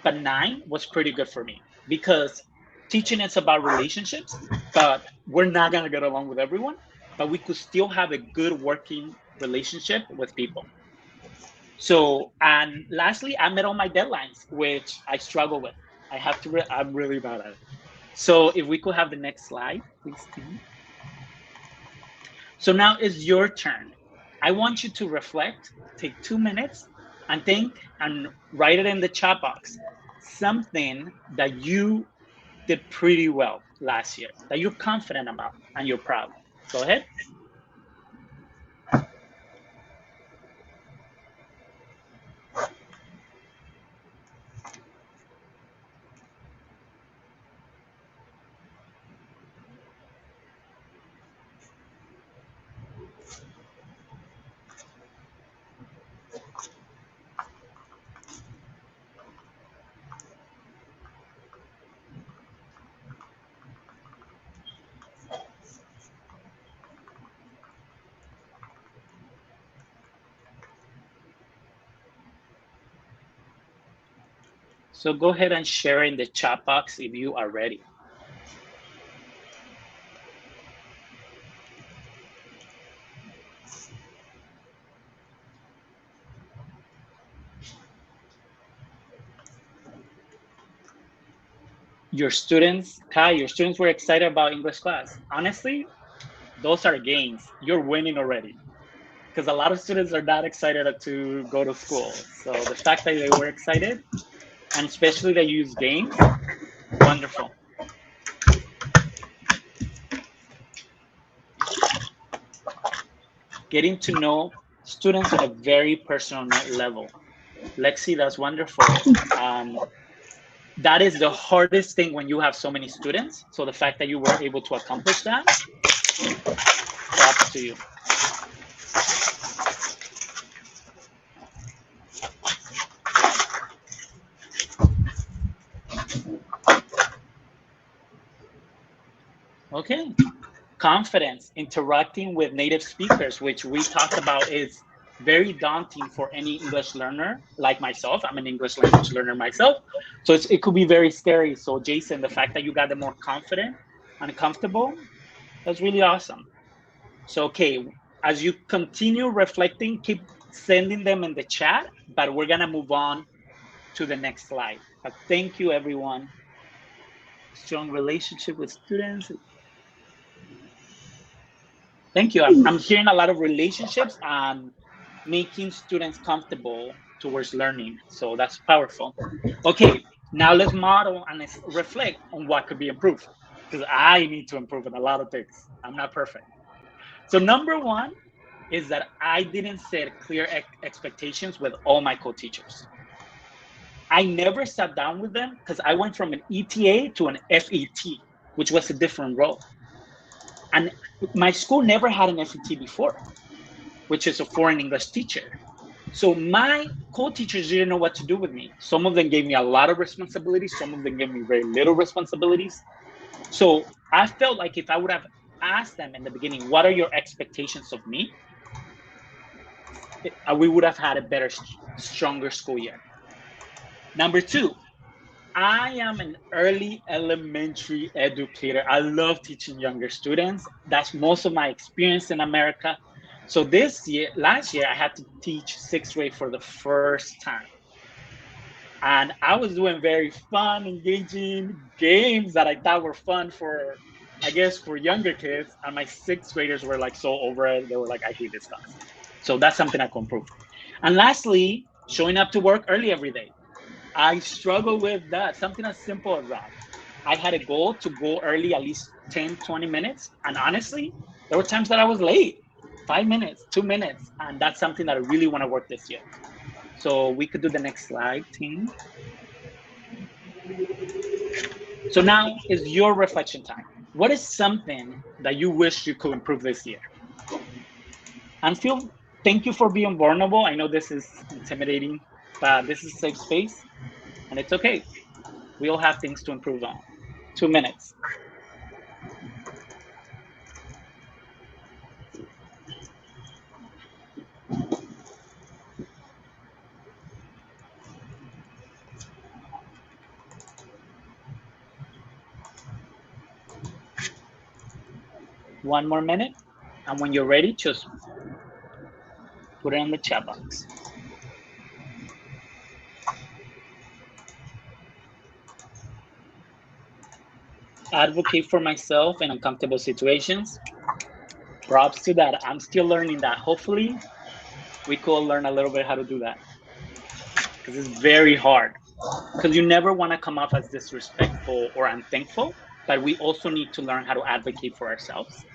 but 9 was pretty good for me because teaching is about relationships, but we're not going to get along with everyone, but we could still have a good working relationship with people. So, and lastly, I met all my deadlines, which I struggle with. I'm really bad at it. So if we could have the next slide, please, Tim. So now is your turn. I want you to reflect, take 2 minutes, and think and write it in the chat box. Something that you did pretty well last year, that you're confident about and you're proud. Go ahead. So go ahead and share in the chat box if you are ready. Your students, Kai, your students were excited about English class. Honestly, those are gains. You're winning already. Because a lot of students are not excited to go to school. So the fact that they were excited, and especially they use games, wonderful. Getting to know students on a very personal level. Lexi, that's wonderful. That is the hardest thing when you have so many students. So the fact that you were able to accomplish that, props to you. Okay. Confidence, interacting with native speakers, which we talked about is very daunting for any English learner like myself. I'm an English language learner myself. So it could be very scary. So Jason, the fact that you got them more confident and comfortable, that's really awesome. So, okay, as you continue reflecting, keep sending them in the chat, but we're gonna move on to the next slide. But thank you, everyone. Strong relationship with students. Thank you. I'm hearing a lot of relationships and making students comfortable towards learning. So that's powerful. Okay, now let's model and let's reflect on what could be improved. because I need to improve in a lot of things. I'm not perfect. So number one is that I didn't set clear expectations with all my co-teachers. I never sat down with them because I went from an ETA to an FET, which was a different role. And my school never had an FET before, which is a foreign English teacher. So my co-teachers didn't know what to do with me. Some of them gave me a lot of responsibilities. Some of them gave me very little responsibilities. So I felt like if I would have asked them in the beginning, what are your expectations of me? We would have had a better, stronger school year. Number two, I am an early elementary educator. I love teaching younger students. That's most of my experience in America. So last year, I had to teach sixth grade for the first time. And I was doing very fun, engaging games that I thought were fun for, I guess, for younger kids. And my sixth graders were like so over it. They were like, I hate this class. So that's something I can improve. And lastly, showing up to work early every day. I struggle with that. Something as simple as that. I had a goal to go early at least 10, 20 minutes. And honestly, there were times that I was late, 5 minutes, 2 minutes. And that's something that I really want to work this year. So we could do the next slide, team. So now is your reflection time. What is something that you wish you could improve this year? And thank you for being vulnerable. I know this is intimidating, but this is a safe space. And it's okay. We all have things to improve on. 2 minutes. One more minute. And when you're ready, just put it in the chat box. Advocate for myself in uncomfortable situations. Props to that. I'm still learning that. Hopefully, we could learn a little bit how to do that. Because it's very hard. Because you never want to come off as disrespectful or unthankful, but we also need to learn how to advocate for ourselves.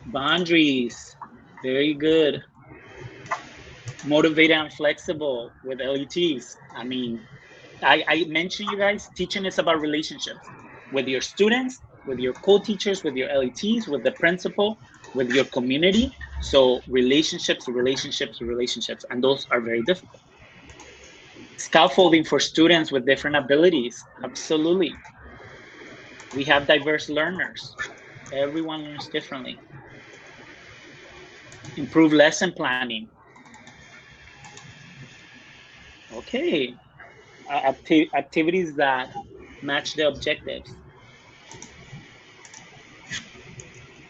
Boundaries. Very good. Motivated and flexible with LETs. I mean, I mentioned you guys, teaching is about relationships with your students, with your co-teachers, with your LETs, with the principal, with your community. So relationships, and those are very difficult. Scaffolding for students with different abilities. Absolutely. We have diverse learners. Everyone learns differently. Improve lesson planning. Okay. Activities that match the objectives.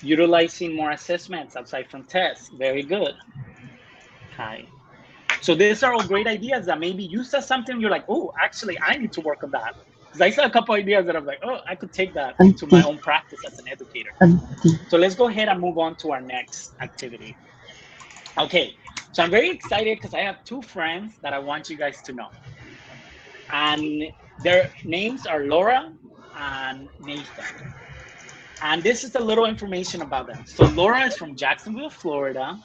Utilizing more assessments outside from tests. Very good. Okay. So these are all great ideas that maybe you saw something, you're like, oh, actually, I need to work on that. Because I saw a couple ideas that I'm like, oh, I could take that into my own practice as an educator. So let's go ahead and move on to our next activity. Okay, so I'm very excited because I have two friends that I want you guys to know. And their names are Laura and Nathan. And this is a little information about them. So Laura is from Jacksonville, Florida.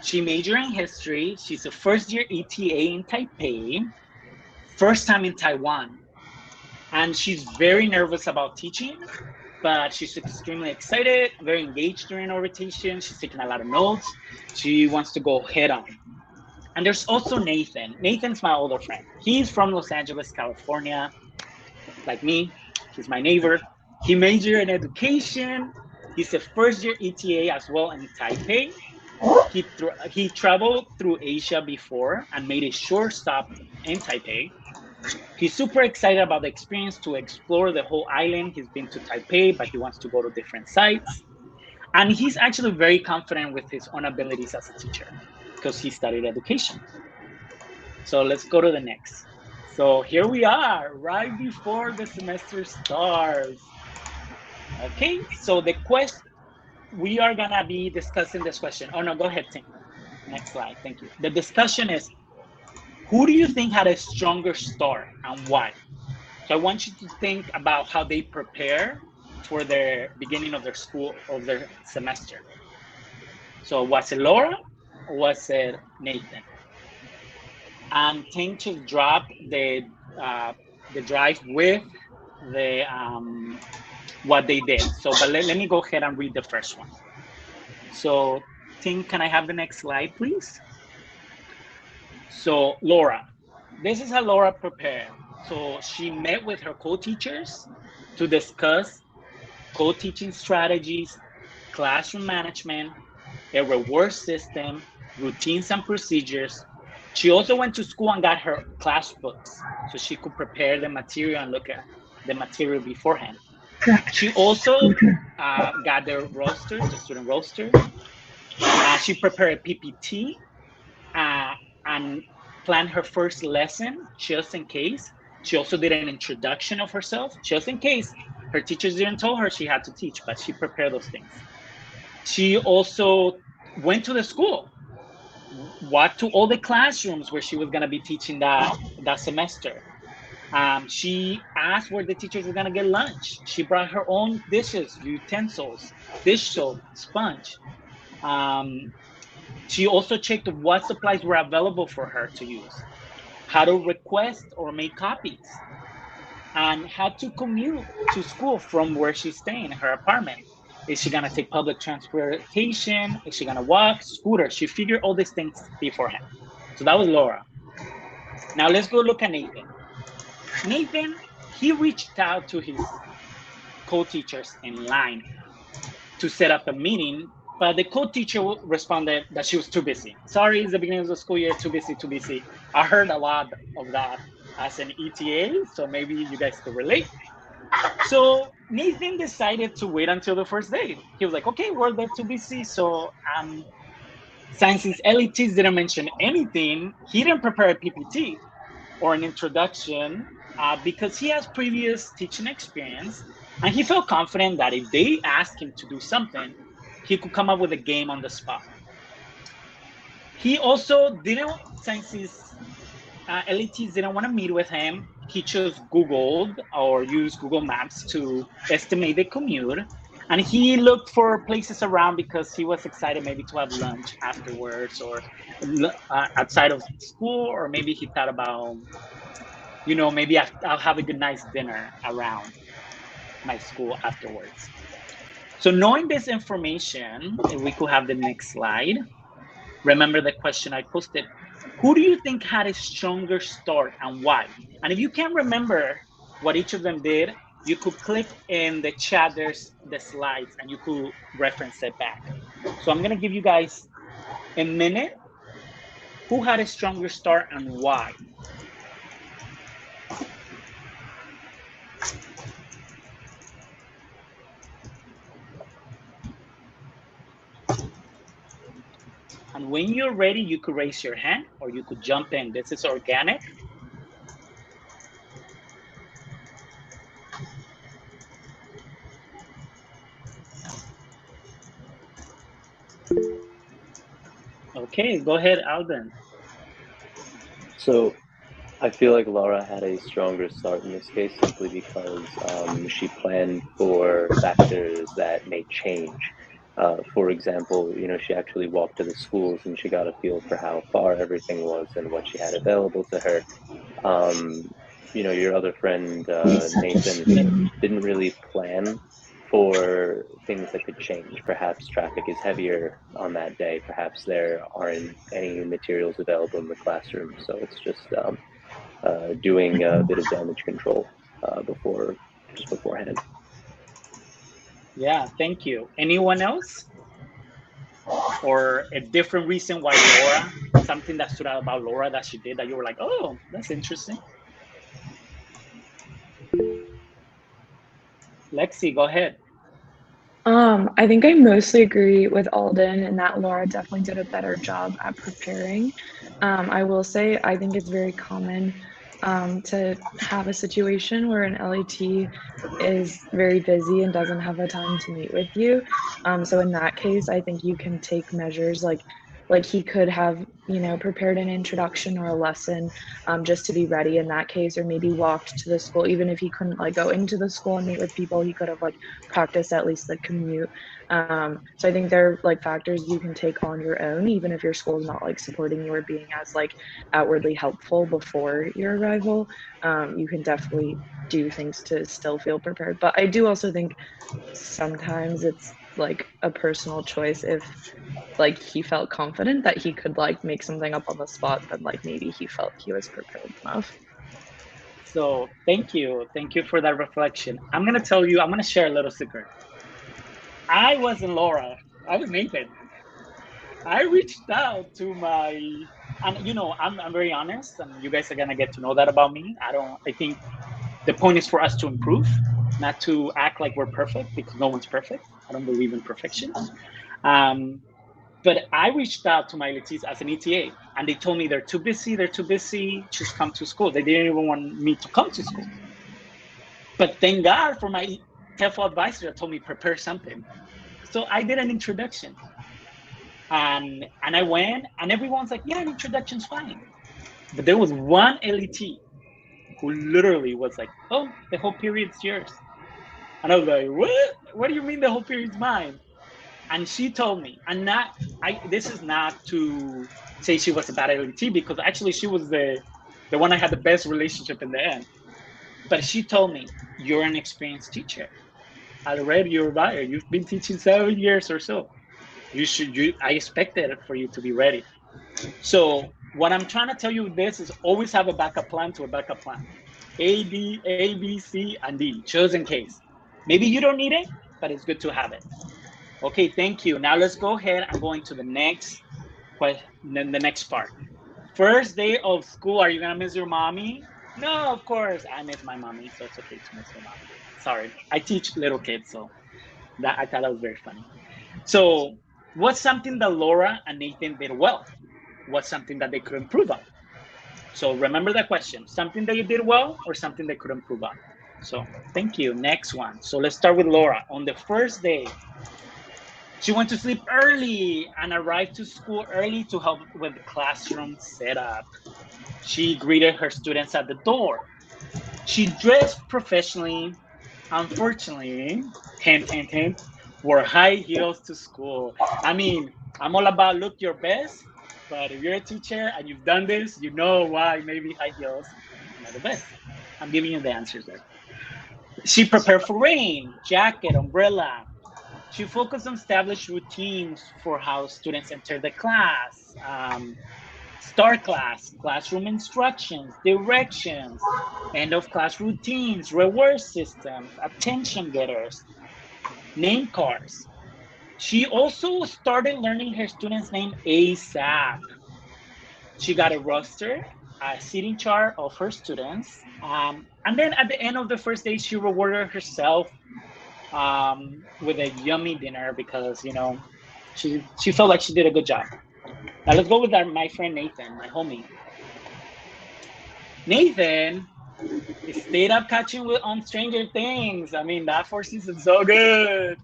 She majored in history. She's a first-year ETA in Taipei, first time in Taiwan. And she's very nervous about teaching, but she's extremely excited, very engaged during orientation. She's taking a lot of notes. She wants to go head on. And there's also Nathan. Nathan's my older friend. He's from Los Angeles, California, like me. He's my neighbor. He majored in education. He's a first-year ETA as well in Taipei. He traveled through Asia before and made a short stop in Taipei. He's super excited about the experience to explore the whole island. He's been to Taipei, but he wants to go to different sites. And he's actually very confident with his own abilities as a teacher because he studied education. So let's go to the next. So here we are, right before the semester starts. Okay, so the question, we are gonna be discussing this question. Oh no, go ahead, Tim. Next slide, thank you. The discussion is, who do you think had a stronger start and why? So I want you to think about how they prepare for the beginning of their school, of their semester. So was it Laura or was it Nathan? And think to drop the drive with the what they did. So, but let me go ahead and read the first one. So, think, can I have the next slide, please? So, Laura, this is how Laura prepared. So, she met with her co-teachers to discuss co-teaching strategies, classroom management, a reward system, routines and procedures. She also went to school and got her class books so she could prepare the material and look at the material beforehand. She also got the roster, the student roster. She prepared a PPT and planned her first lesson just in case. She also did an introduction of herself just in case her teachers didn't tell her she had to teach, but she prepared those things. She also went to the school, walked to all the classrooms where she was going to be teaching that semester. She asked where the teachers were going to get lunch. She brought her own dishes, utensils, dish soap, sponge. She also checked what supplies were available for her to use, how to request or make copies, and how to commute to school from where she's staying, her apartment. Is she gonna take public transportation? Is she gonna walk, scooter? She figured all these things beforehand. So that was Laura. Now let's go look at Nathan. Nathan, he reached out to his co-teachers in line to set up a meeting, but the co-teacher responded that she was too busy. Sorry, it's the beginning of the school year, too busy, too busy. I heard a lot of that as an ETA, so maybe you guys could relate. So Nathan decided to wait until the first day. He was like, okay, well, they're too busy. So since his LETs didn't mention anything, he didn't prepare a PPT or an introduction because he has previous teaching experience. And he felt confident that if they asked him to do something, he could come up with a game on the spot. He also didn't, since his LETs didn't want to meet with him, he just Googled or used Google Maps to estimate the commute. And he looked for places around because he was excited maybe to have lunch afterwards or outside of school, or maybe he thought about, maybe I'll have a good nice dinner around my school afterwards. So knowing this information, if we could have the next slide. Remember the question I posted. Who do you think had a stronger start and why? And if you can't remember what each of them did, you could click in the chat, there's the slides, and you could reference it back. So I'm gonna give you guys a minute. Who had a stronger start and why? And when you're ready, you could raise your hand or you could jump in. This is organic. Okay, go ahead, Alden. So I feel like Laura had a stronger start in this case simply because she planned for factors that may change. For example, she actually walked to the schools and she got a feel for how far everything was and what she had available to her. Your other friend, Nathan, didn't really plan for things that could change. Perhaps traffic is heavier on that day. Perhaps there aren't any materials available in the classroom. So it's just doing a bit of damage control beforehand. Yeah, thank you. Anyone else? Or a different reason why Laura, something that stood out about Laura that she did that you were like, oh, that's interesting. Lexi, go ahead. I think I mostly agree with Alden in that Laura definitely did a better job at preparing. I will say I think it's very common to have a situation where an LET is very busy and doesn't have the time to meet with you. So in that case, I think you can take measures like he could have, prepared an introduction or a lesson just to be ready in that case, or maybe walked to the school. Even if he couldn't like go into the school and meet with people, he could have like practiced at least the commute. So I think there are like factors you can take on your own, even if your school is not like supporting you or being as like outwardly helpful before your arrival. You can definitely do things to still feel prepared. But I do also think sometimes it's like a personal choice. If like he felt confident that he could like make something up on the spot, then like maybe he felt he was prepared enough. So thank you for that reflection. I'm gonna share a little secret. I wasn't Laura, I was Nathan. I reached out to my, and I'm very honest, and you guys are gonna get to know that about me. I think the point is for us to improve, not to act like we're perfect, because no one's perfect. I don't believe in perfection. But I reached out to my LETs as an ETA, and they told me they're too busy, just come to school. They didn't even want me to come to school. But thank God for my TEFL advisor that told me prepare something. So I did an introduction. And I went, and everyone's like, yeah, an introduction's fine. But there was one LET who literally was like, oh, the whole period's yours. And I was like, what? What do you mean the whole period's mine? And she told me, this is not to say she was a bad LET, because actually she was the one I had the best relationship in the end. But she told me, you're an experienced teacher. I read your bio. You've been teaching 7 years or so. I expected for you to be ready. So what I'm trying to tell you with this is always have a backup plan to a backup plan. A, B, C, and D, just in case. Maybe you don't need it, but it's good to have it. Okay, thank you. Now let's go ahead and go into the next question, the next part. First day of school, are you gonna miss your mommy? No, of course. I miss my mommy, so it's okay to miss your mommy. Sorry, I teach little kids, so I thought that was very funny. So what's something that Laura and Nathan did well? What's something that they could improve on? So remember that question, something that you did well or something they could improve on. So thank you. Next one. So let's start with Laura. On the first day, she went to sleep early and arrived to school early to help with the classroom setup. She greeted her students at the door. She dressed professionally. Unfortunately, hint, hint, hint, wore high heels to school. I mean, I'm all about look your best, but if you're a teacher and you've done this, you know why maybe high heels are not the best. I'm giving you the answers there. She prepared for rain, jacket, umbrella. She focused on established routines for how students enter the class, start class, classroom instructions, directions, end of class routines, reward systems, attention getters, name cards. She also started learning her students' name ASAP. She got a roster, a seating chart of her students, and then at the end of the first day, she rewarded herself with a yummy dinner because she felt like she did a good job. Now let's go with my friend Nathan, my homie. Nathan stayed up catching on Stranger Things. I mean, that fourth season's so good.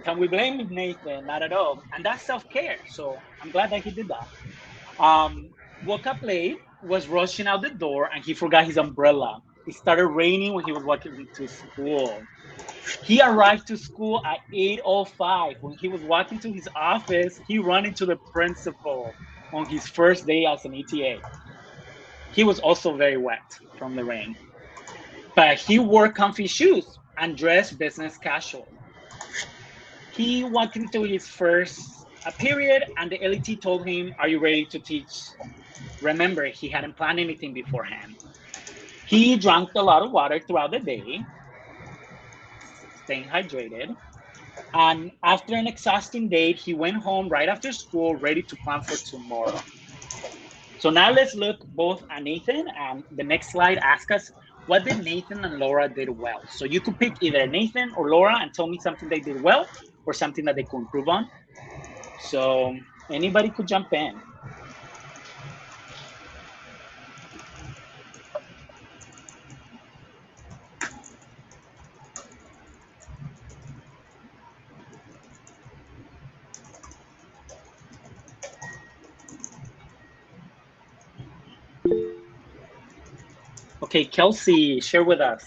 Can we blame Nathan? Not at all. And that's self-care. So I'm glad that he did that. Woke up late, was rushing out the door, and he forgot his umbrella. It started raining when he was walking to school. He arrived to school at 8:05. When he was walking to his office, he ran into the principal on his first day as an ETA. He was also very wet from the rain, but he wore comfy shoes and dressed business casual. He walked into his first period, and the LET told him, "Are you ready to teach?" Remember, he hadn't planned anything beforehand. He drank a lot of water throughout the day, staying hydrated. And after an exhausting day, he went home right after school, ready to plan for tomorrow. So now let's look both at Nathan, and the next slide asks us, what did Nathan and Laura did well? So you could pick either Nathan or Laura and tell me something they did well or something that they could improve on. So anybody could jump in. Okay, Kelsey, share with us.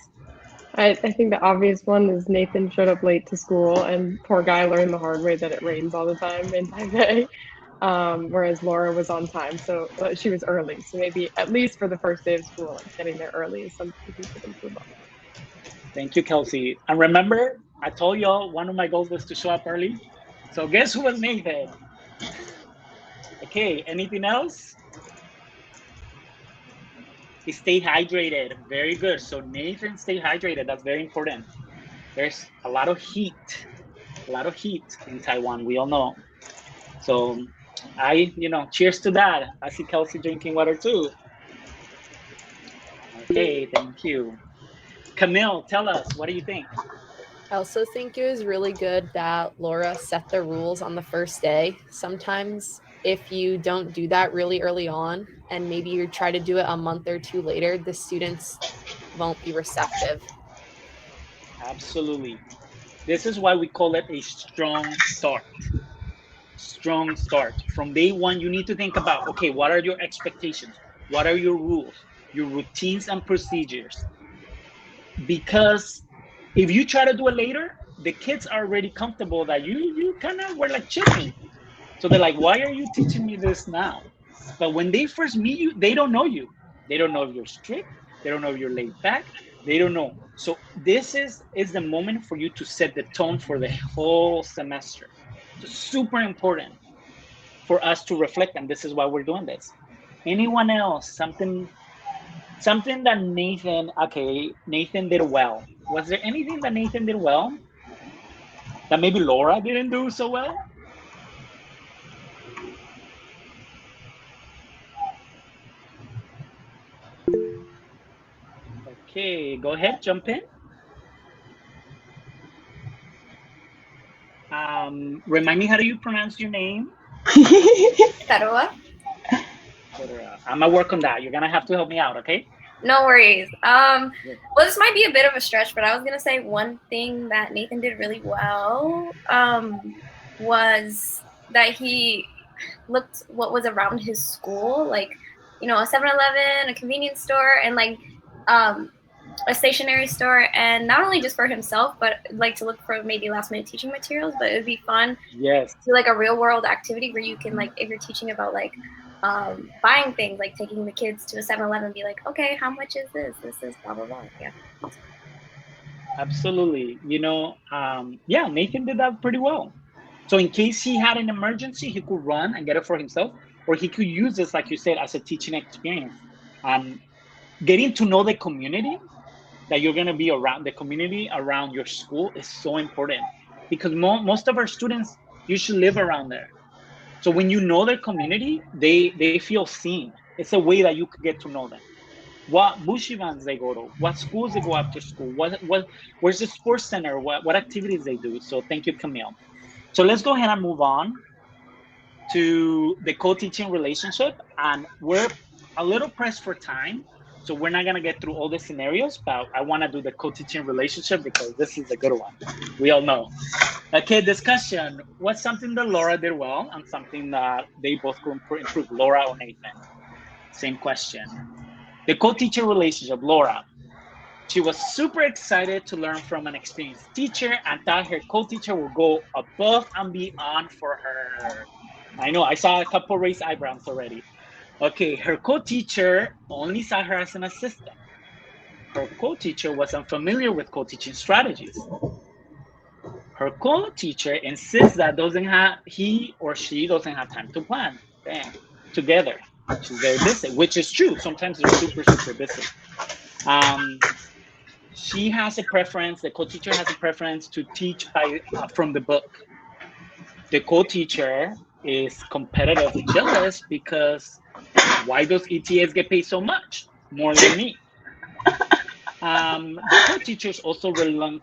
I think the obvious one is Nathan showed up late to school, and poor guy learned the hard way that it rains all the time in Taipei. Whereas Laura was on time, so she was early. So maybe at least for the first day of school, like getting there early is something he could improve on. Thank you, Kelsey. And remember, I told y'all one of my goals was to show up early. So guess who was Nathan? Okay, anything else? Stay hydrated. Very good. So Nathan, stay hydrated. That's very important. There's a lot of heat in Taiwan. We all know. So cheers to that. I see Kelsey drinking water too. Okay, thank you. Camille, tell us, what do you think? I also think it was really good that Laura set the rules on the first day. Sometimes if you don't do that really early on and maybe you try to do it a month or two later, the students won't be receptive. Absolutely. This is why we call it a strong start. Strong start. From day one, you need to think about, okay, what are your expectations? What are your rules, your routines and procedures? Because if you try to do it later, the kids are already comfortable that you kind of were like chilling. So they're like, why are you teaching me this now? But when they first meet you, they don't know you. They don't know if you're strict. They don't know if you're laid back. They don't know. So this is the moment for you to set the tone for the whole semester. So super important for us to reflect, and this is why we're doing this. Anyone else? Something that Nathan did well. Was there anything that Nathan did well that maybe Laura didn't do so well? Okay, go ahead, jump in. Remind me, how do you pronounce your name? Karua? I'm gonna work on that. You're gonna have to help me out, okay? No worries. Well, this might be a bit of a stretch, but I was gonna say one thing that Nathan did really well was that he looked what was around his school, like a 7-Eleven, a convenience store, and like a stationery store, and not only just for himself, but like to look for maybe last minute teaching materials. But it would be fun Yes. to do like a real world activity where you can, like, if you're teaching about like buying things, like taking the kids to a 7-Eleven and be like, okay, how much is this? This is blah blah blah. Yeah. Absolutely. Nathan did that pretty well. So in case he had an emergency, he could run and get it for himself, or he could use this, like you said, as a teaching experience. Getting to know the community that you're going to be around, the community around your school, is so important, because most of our students usually live around there. So when you know their community, they feel seen. It's a way that you could get to know them. What bushivans they go to, what schools they go after school, where's the sports center, what activities they do. So thank you, Camille. So let's go ahead and move on to the co-teaching relationship. And we're a little pressed for time, so we're not going to get through all the scenarios, but I want to do the co-teaching relationship because this is a good one. We all know. Okay, discussion. What's something that Laura did well and something that they both could improve? Laura or Nathan? Same question. The co-teacher relationship. Laura, she was super excited to learn from an experienced teacher and thought her co-teacher would go above and beyond for her. I know, I saw a couple raised eyebrows already. Okay, her co-teacher only saw her as an assistant. Her co-teacher was unfamiliar with co-teaching strategies. Her co-teacher insists that he or she doesn't have time to plan together. She's very busy, which is true. Sometimes they're super, super busy. She has a preference, the co-teacher has a preference to teach from the book. The co-teacher is competitive, jealous, because why does ETS get paid so much? More than me. The co-teacher is also reluctant,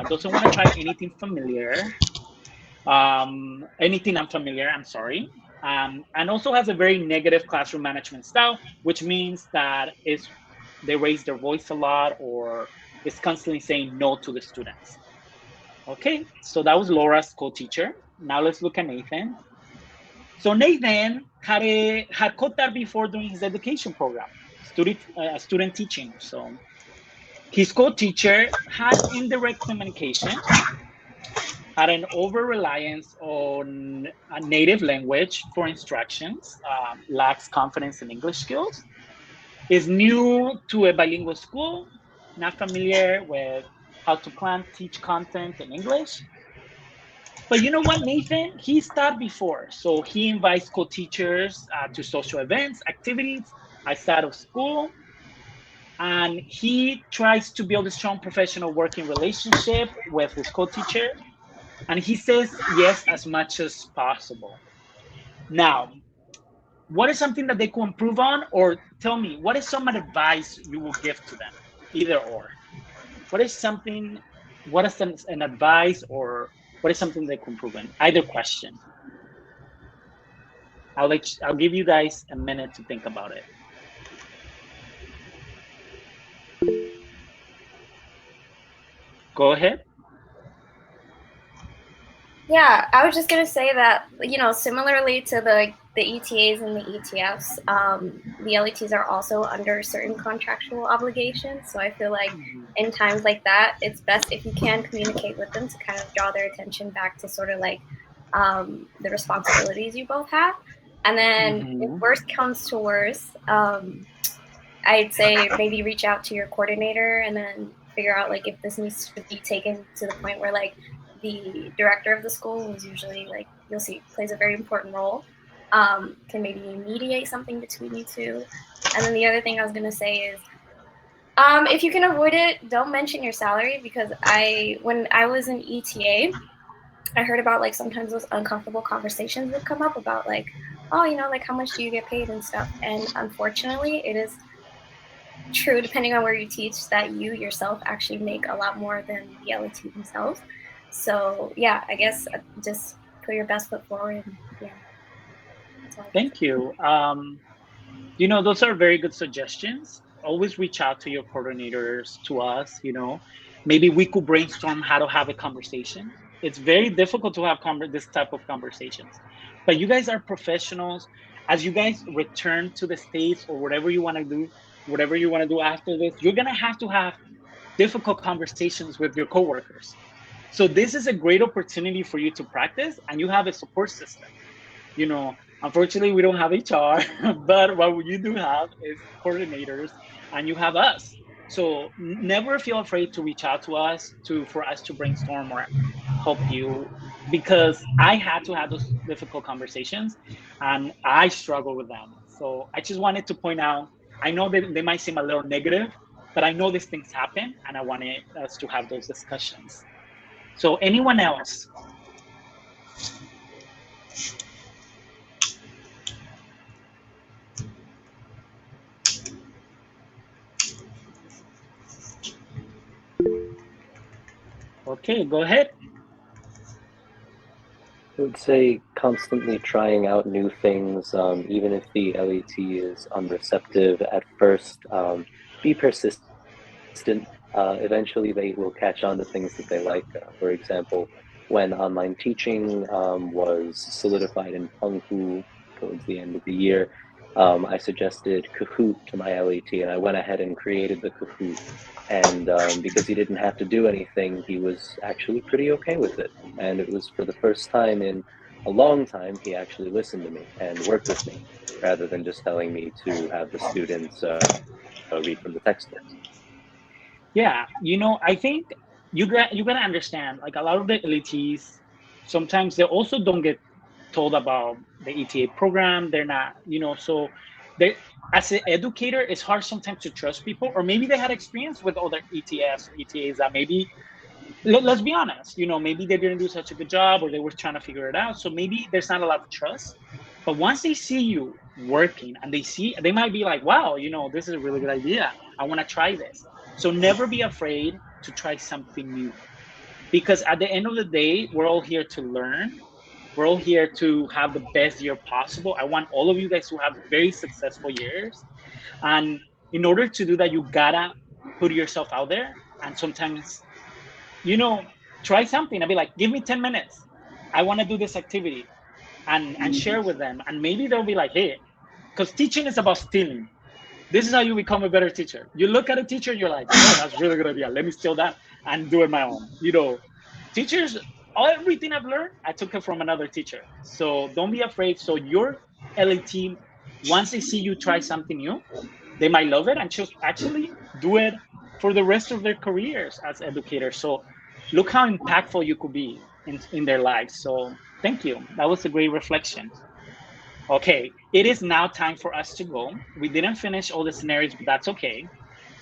doesn't want to try anything familiar, anything unfamiliar, I'm sorry. And also has a very negative classroom management style, which means that they raise their voice a lot or is constantly saying no to the students. Okay, so that was Laura's co-teacher. Now let's look at Nathan. So Nathan had co-taught before doing his education program. student teaching. So his co-teacher had indirect communication, had an over-reliance on a native language for instructions, lacks confidence in English skills, is new to a bilingual school, not familiar with how to plan, teach content in English. But you know what, Nathan? He's taught before. So he invites co-teachers to social events, activities outside of school. And he tries to build a strong professional working relationship with his co-teacher. And he says yes as much as possible. Now, what is something that they could improve on? Or tell me, what is some advice you will give to them? Either or. What is an advice, or what is something they can improve on? Either question. I'll give you guys a minute to think about it. Go ahead. Yeah, I was just gonna say that, you know, similarly to the ETAs and the ETFs, the LETs are also under certain contractual obligations. So I feel like in times like that, it's best if you can communicate with them to kind of draw their attention back to sort of like the responsibilities you both have. And then if worst comes to worst, I'd say maybe reach out to your coordinator and then figure out like if this needs to be taken to the point where like the director of the school, who's usually like you'll see plays a very important role, can maybe mediate something between you two. And then the other thing I was gonna say is, if you can avoid it, don't mention your salary, because when I was in ETA, I heard about like sometimes those uncomfortable conversations would come up about like, oh, you know, like how much do you get paid and stuff. And unfortunately, it is true, depending on where you teach, that you yourself actually make a lot more than the LET themselves. So yeah, I guess just put your best foot forward. And, yeah. Thank you. You know, those are very good suggestions. Always reach out to your coordinators, to us, you know. Maybe we could brainstorm how to have a conversation. It's very difficult to have this type of conversations. But you guys are professionals. As you guys return to the States or whatever you want to do after this, you're going to have difficult conversations with your coworkers. So this is a great opportunity for you to practice, and you have a support system. You know, unfortunately, we don't have HR, but what you do have is coordinators, and you have us. So never feel afraid to reach out to us for us to brainstorm or help you, because I had to have those difficult conversations and I struggle with them. So I just wanted to point out, I know that they might seem a little negative, but I know these things happen and I wanted us to have those discussions. So anyone else? Okay, go ahead. I would say constantly trying out new things, even if the LET is unreceptive at first. Be persistent. Eventually, they will catch on to things that they like. For example, when online teaching was solidified in Penghu towards the end of the year, I suggested Kahoot to my LET, and I went ahead and created the Kahoot. And because he didn't have to do anything, he was actually pretty okay with it. And it was for the first time in a long time, he actually listened to me and worked with me, rather than just telling me to have the students read from the textbooks. Yeah, you know, I think you gotta understand, like a lot of the LETs, sometimes they also don't get told about the ETA program. They're not, you know, so they, as an educator, it's hard sometimes to trust people, or maybe they had experience with other ETFs or ETAs that maybe, let's be honest, you know, maybe they didn't do such a good job, or they were trying to figure it out. So maybe there's not a lot of trust. But once they see you working and they might be like, wow, you know, this is a really good idea. I want to try this. So never be afraid to try something new, because at the end of the day, we're all here to learn. We're all here to have the best year possible. I want all of you guys to have very successful years. And in order to do that, you gotta put yourself out there. And sometimes, you know, try something. I'll be like, give me 10 minutes. I want to do this activity, and share with them. And maybe they'll be like, hey, because teaching is about stealing. This is how you become a better teacher. You look at a teacher and you're like, oh, that's a really good idea. Let me steal that and do it my own. Teachers, everything I've learned, I took it from another teacher. So don't be afraid. So your LAT, once they see you try something new, they might love it and just actually do it for the rest of their careers as educators. So look how impactful you could be in their lives. So thank you. That was a great reflection. Okay, it is now time for us to go. We didn't finish all the scenarios, but that's okay.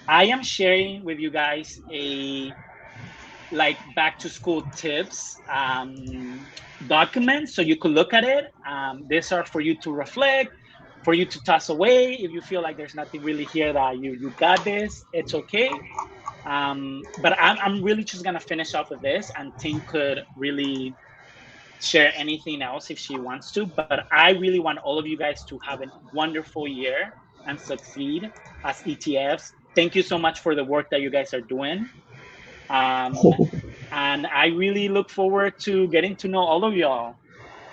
I am sharing with you guys a back to school tips document so you could look at it. These are for you to reflect, for you to toss away. If you feel like there's nothing really here that you got this, it's okay. But I'm really just gonna finish off with this, and Ting could really share anything else if she wants to. But I really want all of you guys to have a wonderful year and succeed as ETFs. Thank you so much for the work that you guys are doing. And I really look forward to getting to know all of y'all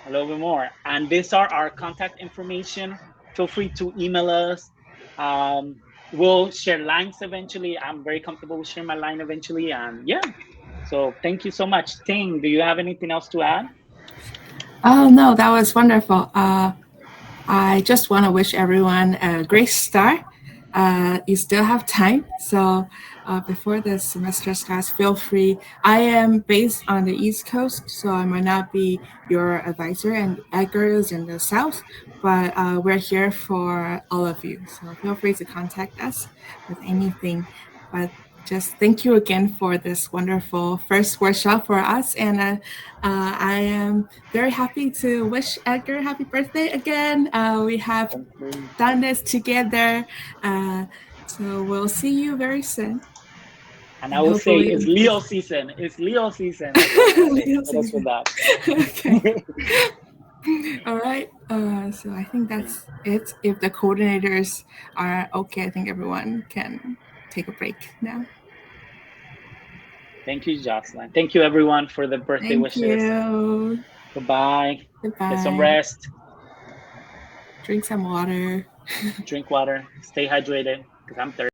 a little bit more. And these are our contact information. Feel free to email us. We'll share lines eventually. I'm very comfortable with sharing my line eventually. And yeah, so thank you so much. Ting, do you have anything else to add? Oh, no, that was wonderful. I just want to wish everyone a great start. You still have time. So before the semester starts, feel free. I am based on the East Coast, so I might not be your advisor, and Edgar is in the South, but we're here for all of you. So feel free to contact us with anything. But just thank you again for this wonderful first workshop for us. And I am very happy to wish Edgar happy birthday again. We have done this together. So we'll see you very soon. And I will say it's Leo season. It's Leo season. That's what I'm gonna say. Hit us with that. Okay. All right. So I think that's it. If the coordinators are okay, I think everyone can take a break now. Thank you, Jocelyn. Thank you, everyone, for the birthday wishes. Thank you. Goodbye. Goodbye. Get some rest. Drink some water. Drink water. Stay hydrated because I'm thirsty.